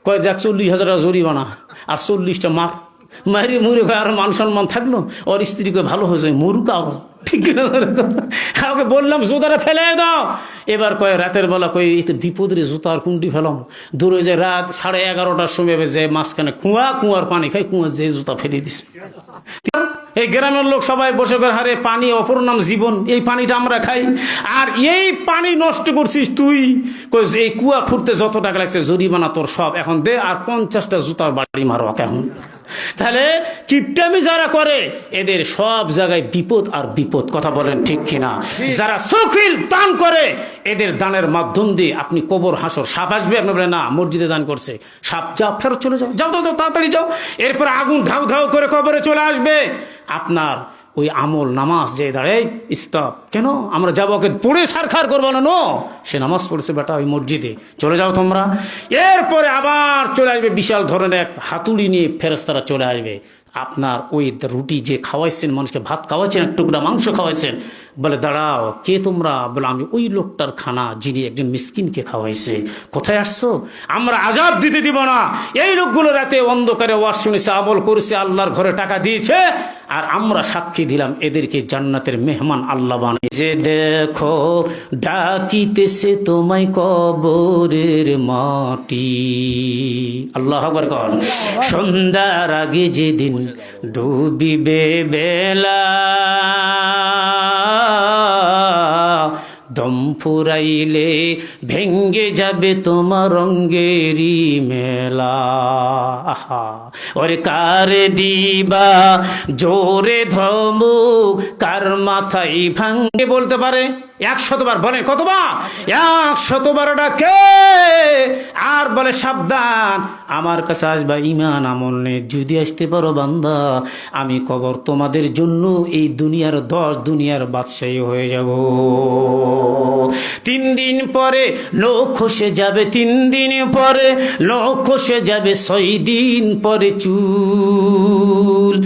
কয় যাক 40,000 টাকা জরিমানা আর 40টা মারি মুড়ে আর মান সম্মান থাকলো। ওর স্ত্রীকে ভালো হয়েছে মরুক আরো, ঠিক কিনা? কাউকে বললাম জুতাটা ফেলে দাও, এবার কয় রাতের বেলা কই এই তো বিপদের জুতার কুন্ডি ফেলাম, দূরে যে রাত 11:30টার সময় যে মাঝখানে কুয়ার পানি খাই, কুয়ার যে জুতা ফেলে দিস। এই গ্রামের লোক সবাই বসে করে, হারে পানি অপর নাম জীবন, এই পানিটা আমরা খাই, আর এই পানি নষ্ট করছিস তুই। এই কুয়া খুঁড়তে যত টাকা লাগছে জরিমানা তোর সব এখন দে, আর 50টা জুতার বাড়ি মারো এখন। তাহলে কিপটামি যারা করে এদের সব জায়গায় বিপদ আর বিপদ, কথা বলেন ঠিক কিনা? যারা সখিল দান করে এদের দানের মাধ্যম দিয়ে আপনি কবর হাসর, সাপ আসবে, আপনি বলেন না মসজিদে দান করছে, সাপ যাও ফেরত চলে যাও, যাও তাড়াতাড়ি যাও, এরপর আগুন ধাউ ধাউ করে কবরে চলে আসবে। আপনার ওই আমল নামাজ যে দাঁড়ায় স্টপ, কেন আমরা যাবো ওকে পড়ে সারখার করবো না? সে নামাজ পড়ছে বেটা ওই মসজিদে, চলে যাও তোমরা। এরপরে আবার চলে আসবে বিশাল ধরনের এক হাতুড়ি নিয়ে, ফেরেশতারা চলে আসবে। আপনার ওই রুটি যে খাওয়াইছেন, মানুষকে ভাত খাওয়াইছেন, এক টুকরা মাংস খাওয়াইছেন, বলে দাঁড়াও কে তোমরা? বলে আমি ওই লোকটার খানা যিনি একজন মিসকিনকে খাওয়াইছে। কোথায় আসছো? আমরা আযাব দিতে দিব না। এই লোকগুলো রাতে অন্ধকারে ওয়াজ শুনেছে, আমল করেছে, আল্লাহর ঘরে টাকা দিয়েছে, আর আমরা সাক্ষী দিলাম এদেরকে জান্নাতের মেহমান আল্লাহ বানিয়েছে। দেখো ডাকিতেছে তোমায় কবরের মাটি, আল্লাহু আকবার কর। সন্ধ্যার আগে যেদিন ডুবিবে বেলা, দম ফুরাইলে ভেঙ্গে যাবে তোমার রঙ্গেরি মেলা। আহা ওরে কার দিবা জোরে ধমুক, কার মাথায় ভাঙ্গে বলতে পারে 100 বার, বলে কতবার? 100 বার ডাকে, আর বলে সাবধান আমার কাছে আসবা ইমান আমল নেই, যদি আসতে পারো বান্দা আমি কবর তোমাদের জন্য এই দুনিয়ার 10 দুনিয়ার বাদশাহী হয়ে যাব। 3 দিন পরে লোক খসে যাবে, 3 দিন পরে লোক খসে যাবে, 6 দিন পরে চুল।